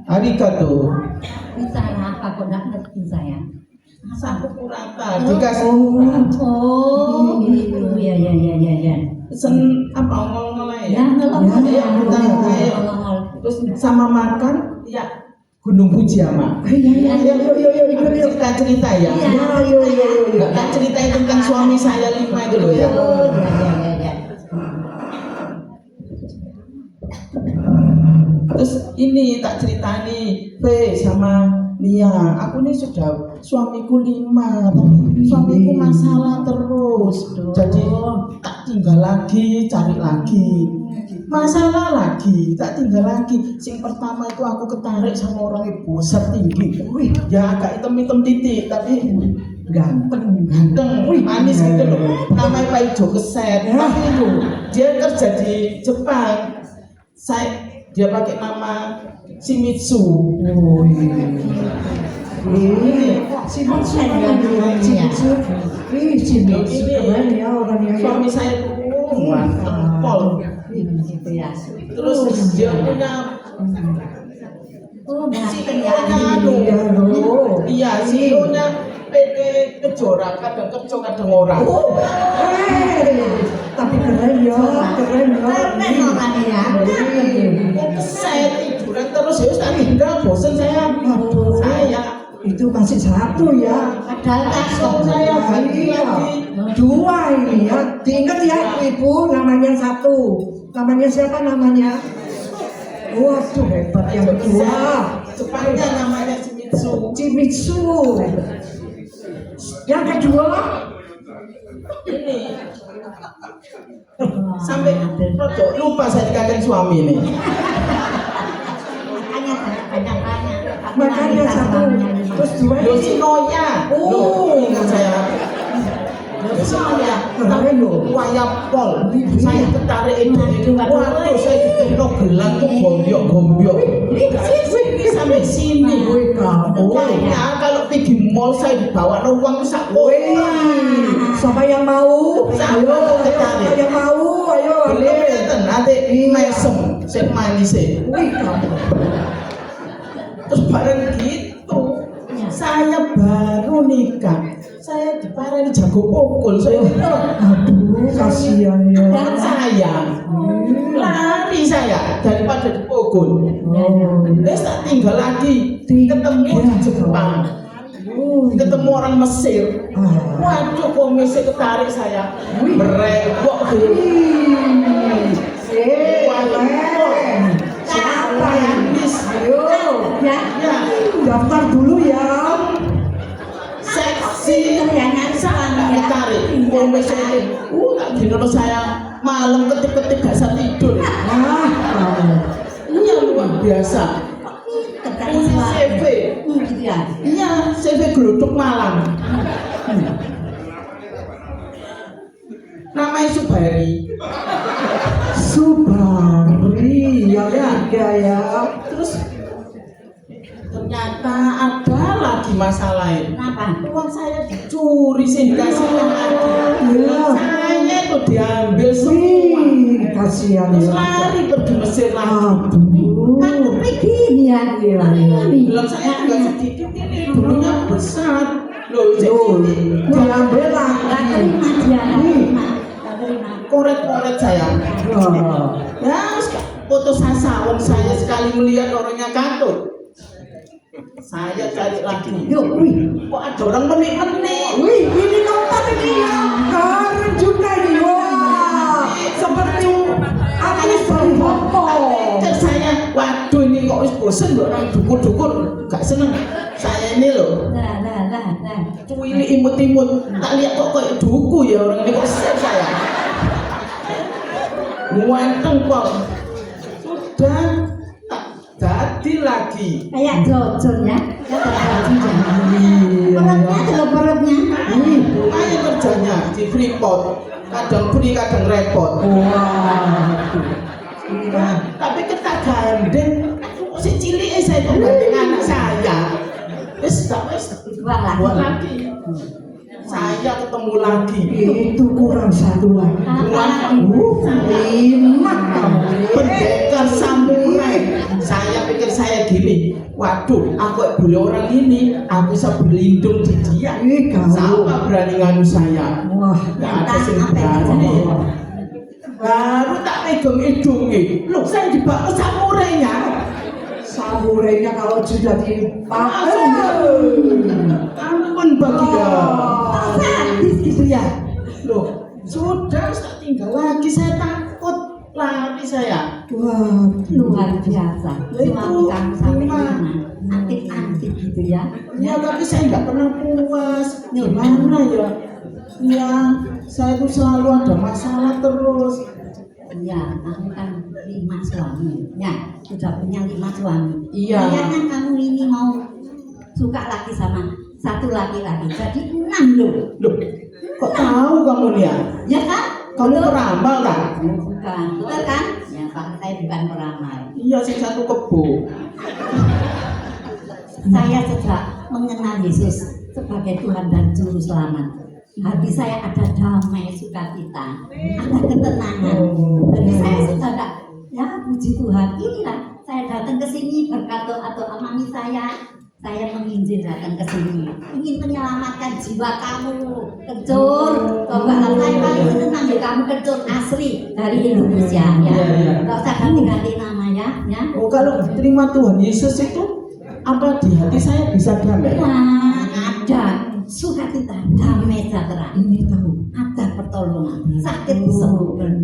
Arigato. Bicara apa kok nggak ngerti saya. Saku kurata. Dikasih Oh, gitu ya. pesen apa ongol-ongol Ya, ya? ngelongol Ya, bentar, ayo. ngelongol. Terus sama makan ya Gunung Fujiyama. Iya, ikut yuk. Cerita ya. Ayo. Enggak ceritain tentang suami saya 5 itu loh ya. Oh, ya. Terus ini tak ceritani, sama Nia. Aku ini sudah suamiku 5, tapi suamiku masalah terus. Jadi tak tinggal lagi, cari lagi. Masalah lagi, tak tinggal lagi. Sing pertama itu aku ketarik sama orang ibu besar tinggi. Wih, ya agak hitam-hitam titik, tapi ganteng, manis gitu loh. Namanya Pak Ijo Keset. Tapi itu dia kerja di Jepang. Dia pakai nama Shimizu. Oh iya. Ini Shimizu keren ya orangnya. Suami saya tuh mantep. Gitu ya. Terus dia punya Oh, ganteng ya. Iya loh. iya CEO-nya PT Kejora, kadang kerja kadang orang. Tapi keren ya. Keren orangnya ya. Saya tiduran terus ya tak tinggal bosen saya. Saya Itu masih 1 ya. Padahal langsung langsung saya ganti Iya. lagi. 2 ini ya. Diingat ya ibu, namanya 1. Namanya siapa namanya? Waduh hebat yang kedua. Jepangnya namanya Shimizu. Yang kedua Ini sampai rodok lupa saya dikatakan suami nih. Makanya makanya banyak. 1. Terus 2 ini Yoshinoya. Oh. Loh, ingat saya. Yoshinoya. Tapi wayang pol. Saya tertarik itu. Waduh, saya ditengok gelang tuh gombyok. Ini sampai sini. Woi kamu. Pokoknya kalau pergi mall saya dibawa uang sak Woi, siapa yang mau? Siapa Ayo, tertarik? siapa yang mau? Ayo, Belum adik. kelihatan, nanti mesem, saya manis sih. Wih kamu. Terus bareng gitu, saya baru nikah. Saya diparani jago pukul. Saya Aduh, kasihan ya. dan saya lari saya daripada dipukul. Terus tak tinggal lagi, ketemu di Jepang, ketemu orang Mesir. Waduh, kok Mesir ketarik saya, merengok. sih? Sangat ditarik. Mau mesin, tak dinono saya malam ketik-ketik gak bisa tidur. Iya luar biasa. Punya CV. Gitu ya. Iya, CV Geluduk Malang. Namanya Subari. Subari, ya ya. Terus ternyata ada lagi masalah lain. Kenapa? Uang saya dicuri sehingga saya saya itu diambil semua. Kasihan Terus ya. lari pergi Mesir lagi. Kan kepingin ya. Bilang saya nggak sedikit ini dulunya besar. Loh, jadi Diambil Gak lagi. terima dia, gak terima. koret-koret saya. Ya, putus asa. Wong saya sekali melihat orangnya katut. Saya cari lagi. Yuk, wih. Kok ada orang menik-menik? Wih, ini nonton ini ya. Keren juga ini. Wah, seperti artis dari Hongkong. Cek saya, waduh ini kok bosen loh orang dukun-dukun. Gak seneng. Saya ini loh. Lah. Cuili imut-imut. Tak lihat kok kayak duku ya orang ini kok set saya. Muanteng kok. Sudah tak jadi lagi. Kayak Jojon ya. Perutnya adalah perutnya. Lumayan kerjanya di Freeport. Kadang free, kadang repot. Tapi ketak gandeng. Si cilik saya kok gandeng anak saya. Wis Dua lagi. Saya ketemu lagi. Itu kurang satu lagi. Lima kamu. Pendekar samurai. Saya pikir saya gini. Waduh, aku boleh orang ini, aku bisa berlindung di dia. Siapa berani nganu saya? Wah, Gak ada sing berani. Baru tak pegang hidungnya. Loh, saya dibawa samurainya. samurainya kalau sudah dipakai. Ampun bagi ya. Sadis gitu ya. Loh, sudah tak tinggal lagi, saya takut lari saya. Wah, Luar biasa. Suami kamu sampai mana? Aktif-aktif gitu ya. Ya, tapi saya nggak pernah puas. Gimana ya? Ya, saya tuh selalu ada masalah terus. Ya, kamu kan 5 suami. Ya, sudah punya 5 suami. Iya. Kayaknya kamu ini mau suka lagi sama satu laki-laki. Jadi 6 loh. Loh, kok tahu kamu nih ya? Ya kan? Kamu peramal kan? Bukan, betul kan? Ya, Pak, saya bukan peramal. Iya, sih satu kebo. Saya sejak mengenal Yesus sebagai Tuhan dan Juru Selamat, hati saya ada damai, sukacita, ada ketenangan. Jadi saya sudah tak, ya puji Tuhan. Inilah saya datang ke sini berkat doa mami saya menginjil datang ke sini, ingin menyelamatkan jiwa kamu, Kecur. Coba saya paling senang ya kamu Kecur asli dari Indonesia ya. Nggak usah ganti-ganti nama ya. Oh, kalau terima Tuhan Yesus itu apa di hati saya bisa damai? Wah, ada sukacita, damai sejahtera. ini tahu. Ada pertolongan, sakit disembuhkan.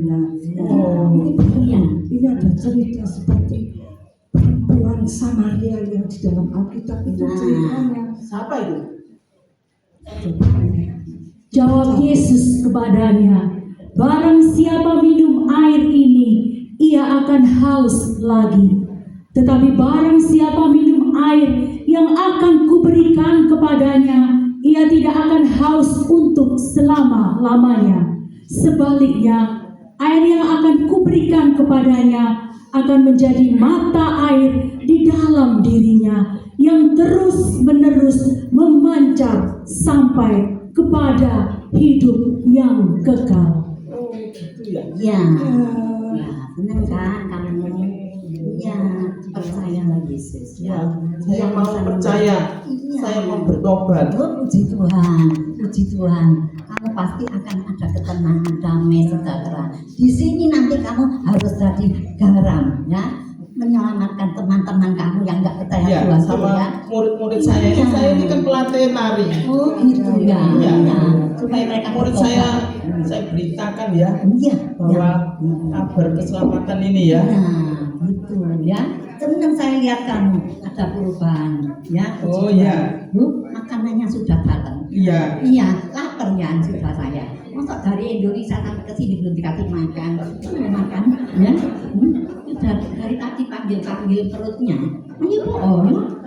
Ini ada cerita seperti perempuan Samaria yang di dalam Alkitab itu ceritanya. Siapa itu? Jawab Yesus kepadanya, barang siapa minum air ini, ia akan haus lagi. Tetapi barang siapa minum air yang akan kuberikan kepadanya, ia tidak akan haus untuk selama-lamanya. Sebaliknya, air yang akan kuberikan kepadanya akan menjadi mata air di dalam dirinya yang terus-menerus memancar sampai kepada hidup yang kekal. Oh, gitu ya. Ya, benar kan kamu? Ya, percayalah Yesus. Ya, saya mau percaya. Iya. Saya mau bertobat. Oh, puji Tuhan, puji Tuhan. Kamu pasti akan ada ketenangan, damai, sejahtera. Di sini nanti kamu harus jadi garam, ya, menyelamatkan teman-teman kamu yang nggak percaya Ya, Tuhan sama ya. murid-murid saya ini, Iya. saya ini kan pelatih nari. Oh gitu ya. Iya. Ya. Supaya mereka Murid saya beritakan ya Iya. bahwa kabar keselamatan ini ya. Nah, gitu ya. Senang saya lihat kamu ada perubahan, ya. Oh iya. Makanannya sudah datang. Iya. Iya, lapar ya sudah saya. Masa dari Indonesia sampai ke sini belum dikasih makan? Makan, ya? Sudah dari tadi panggil perutnya. Ini kok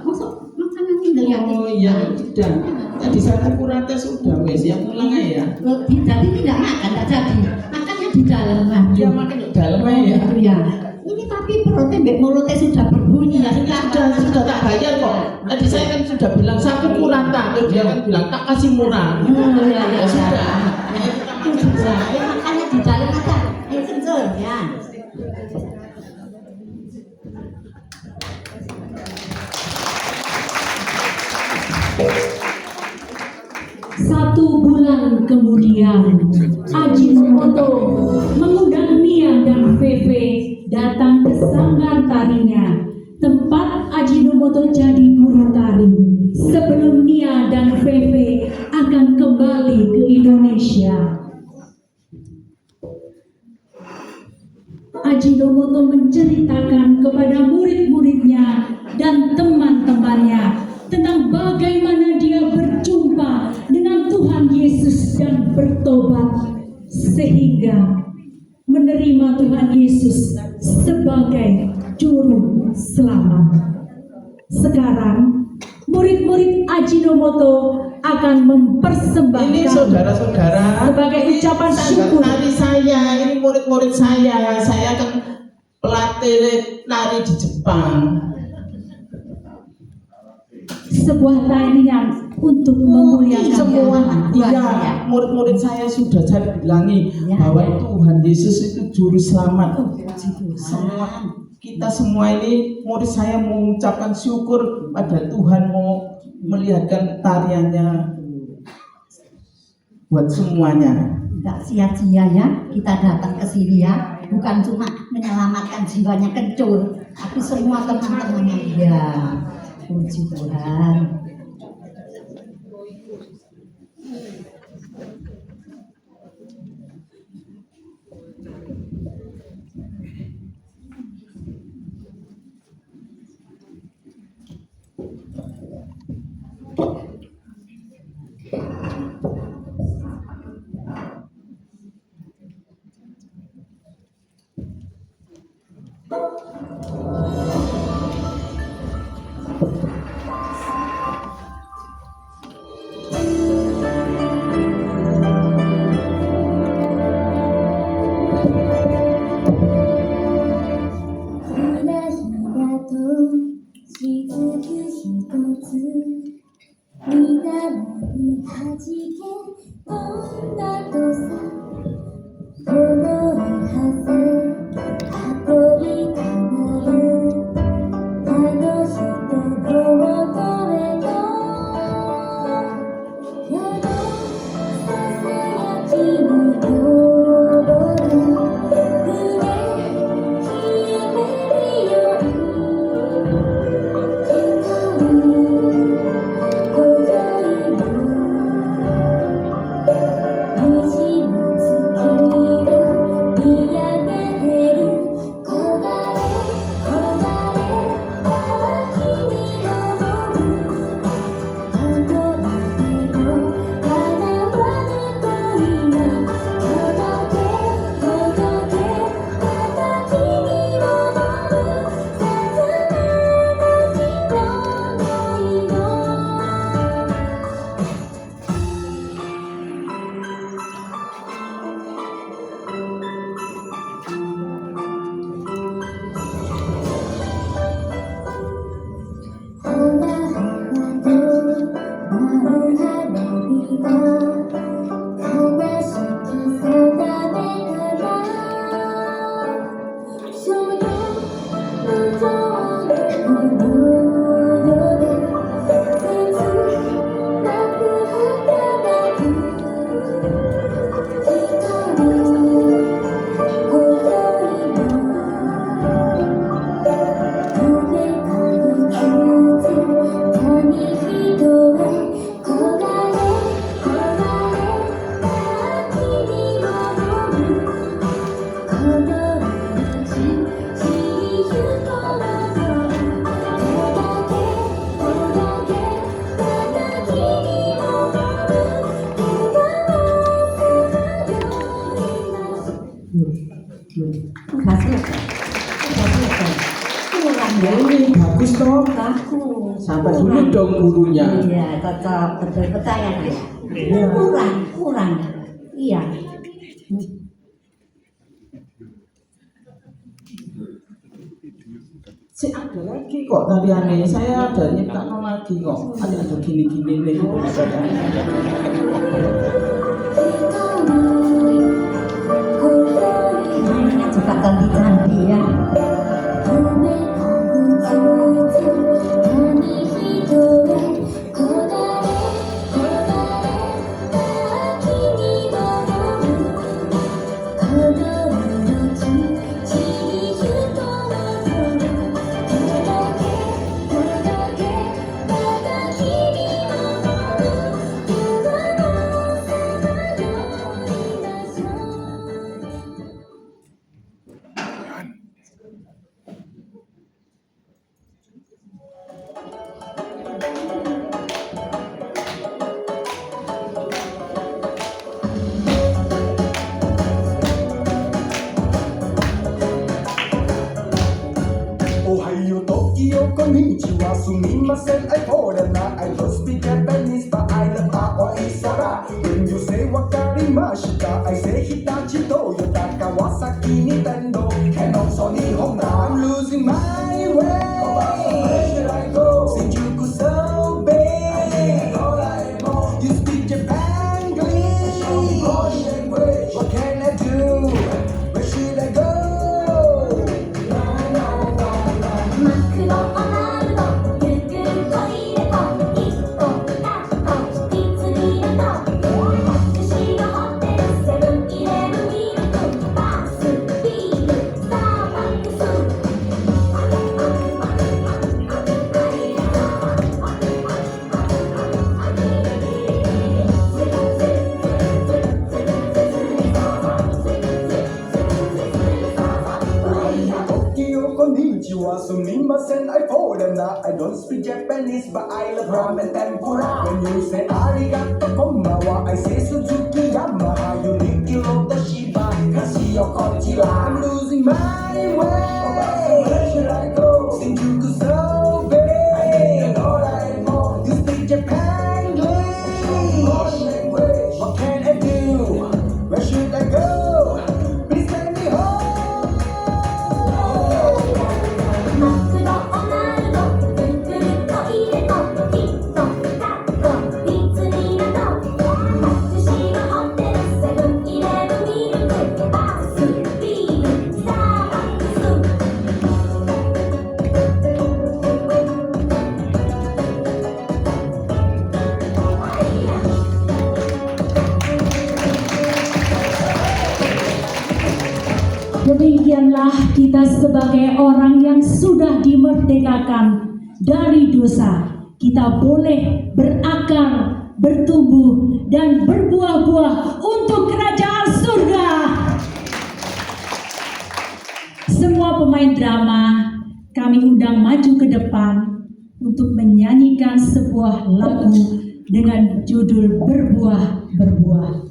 masa makanan tinggal yang Oh iya, sudah. Tadi saya kurang tes sudah wes, yang pulang ya. Jadi tidak makan, tidak jadi. Makannya di dalam kan? Iya makan di dalam ya. Ya. Ini tapi perutnya mbak mulutnya sudah berbunyi ya. Sudah tak bayar kok. Tadi saya kan sudah bilang satu kurata, terus dia kan bilang tak kasih murah. Oh ya ya. Ya sudah. Makannya di dalam aja. Sensor ya. Satu bulan kemudian, Ajinomoto mengundang Nia dan Feve datang ke sanggar tarinya, tempat Ajinomoto jadi guru tari. Sebelum Nia dan Feve akan kembali ke Indonesia, Ajinomoto menceritakan kepada murid-muridnya dan teman-temannya tentang bagaimana dia berjumpa dengan Tuhan Yesus dan bertobat sehingga menerima Tuhan Yesus sebagai juru selamat. Sekarang murid-murid Ajinomoto akan mempersembahkan Ini saudara-saudara sebagai ucapan ini syukur. nari saya, ini murid-murid saya kan pelatih nari di Jepang. Sebuah tarian untuk memuliakan Semua Tuhan. iya, murid-murid saya sudah saya bilangi Ya, bahwa ya. Tuhan Yesus itu juru selamat. Puji Tuhan. Semua kita semua ini murid saya mengucapkan syukur pada Tuhan mau melihatkan tariannya buat semuanya. Tidak sia-sia ya kita datang ke sini ya, bukan cuma menyelamatkan jiwanya kencur, tapi semua teman-temannya ya. Puji Tuhan. Udah selesai. Kurang ya. Ini bagus toh. Bagus. Sampai dulu dong gurunya. Iya, cocok. Betul percaya saya. Iya. Kurang. Iya. Si ada lagi kok tariannya. Saya ada nyiptakan lagi kok. Ada gini-gini nih. Mainnya juga candi-candi ya. Ohio, Tokyo, konnichiwa, sumimasen, I foreigner, I don't speak Japanese, but I love Aoi Sora. When you say wakarimashita, I say Hitachi, Toyota, Kawasaki, Nintendo, Canon, Sony, Honda. I'm losing my way. Where should I go? Shinjuku so big. You speak Japanese. What can I do? Where should I go? Konnichiwa, sumimasen, I foreigner. I don't speak Japanese, but I love ramen tempura. When you say arigato konbawa, I say Suzuki Yamaha, Uniki, Lotte, Shiba, Casio, Kochila. I'm losing my way. Where should I go? Shinjuku so big. I need Doraemon. You speak Japanese. What can I do? Where should I go? Please send me home. Demikianlah kita sebagai orang yang sudah dimerdekakan dari dosa, kita boleh berakar, bertumbuh, dan berbuah-buah untuk kerajaan surga. Semua pemain drama kami undang maju ke depan untuk menyanyikan sebuah lagu dengan judul Berbuah-Berbuah.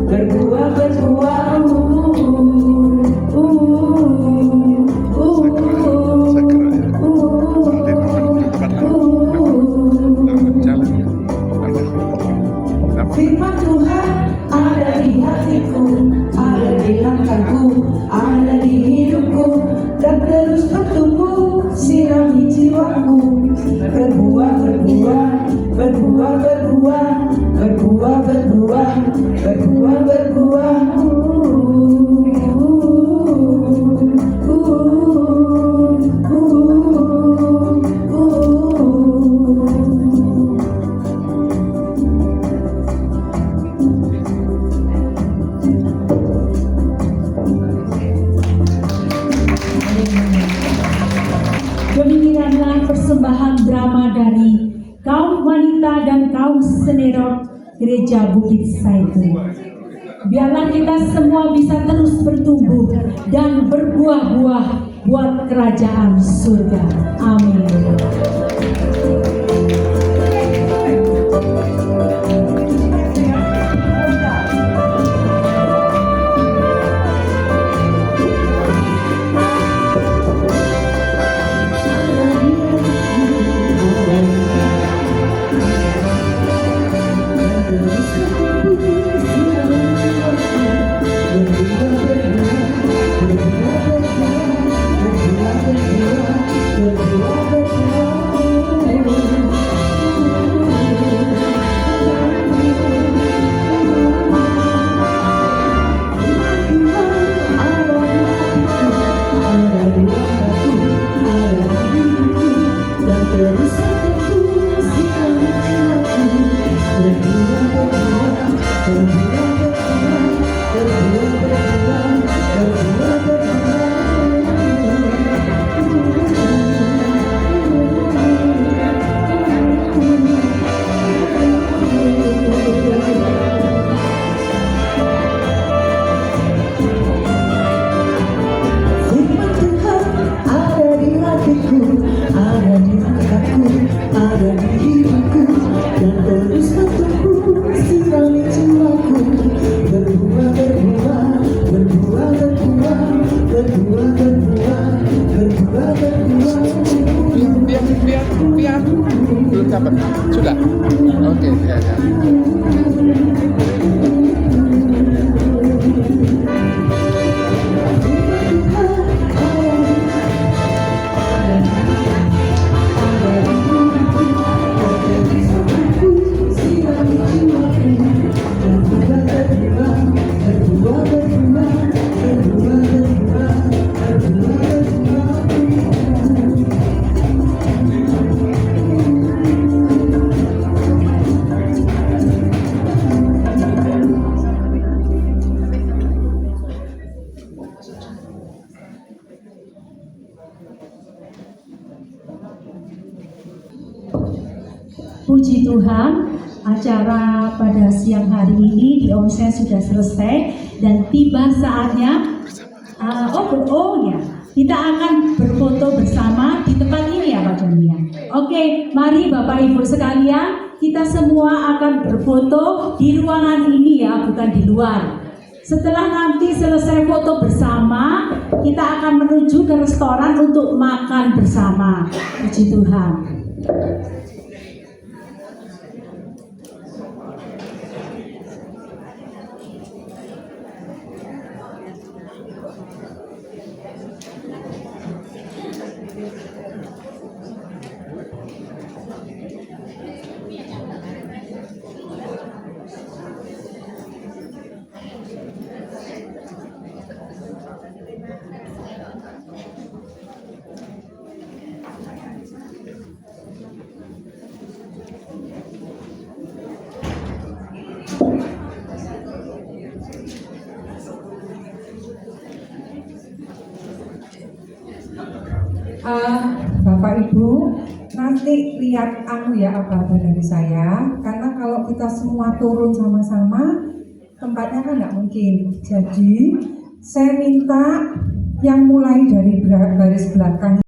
berbuah bersama dari kaum wanita dan kaum senior Gereja Bukit Zaitun. Biarlah kita semua bisa terus bertumbuh dan berbuah-buah buat kerajaan surga. Amin. Belum dapat? Sudah? Oke, ya. Puji Tuhan, acara pada siang hari ini di onsen sudah selesai dan tiba saatnya kita akan berfoto bersama di tempat ini ya Pak Joni ya. Oke, mari Bapak Ibu sekalian, kita semua akan berfoto di ruangan ini ya, bukan di luar. Setelah nanti selesai foto bersama, kita akan menuju ke restoran untuk makan bersama. Puji Tuhan. Bapak Ibu, nanti lihat apa dari saya, karena kalau kita semua turun sama-sama, tempatnya kan nggak mungkin. Jadi saya minta yang mulai dari baris belakang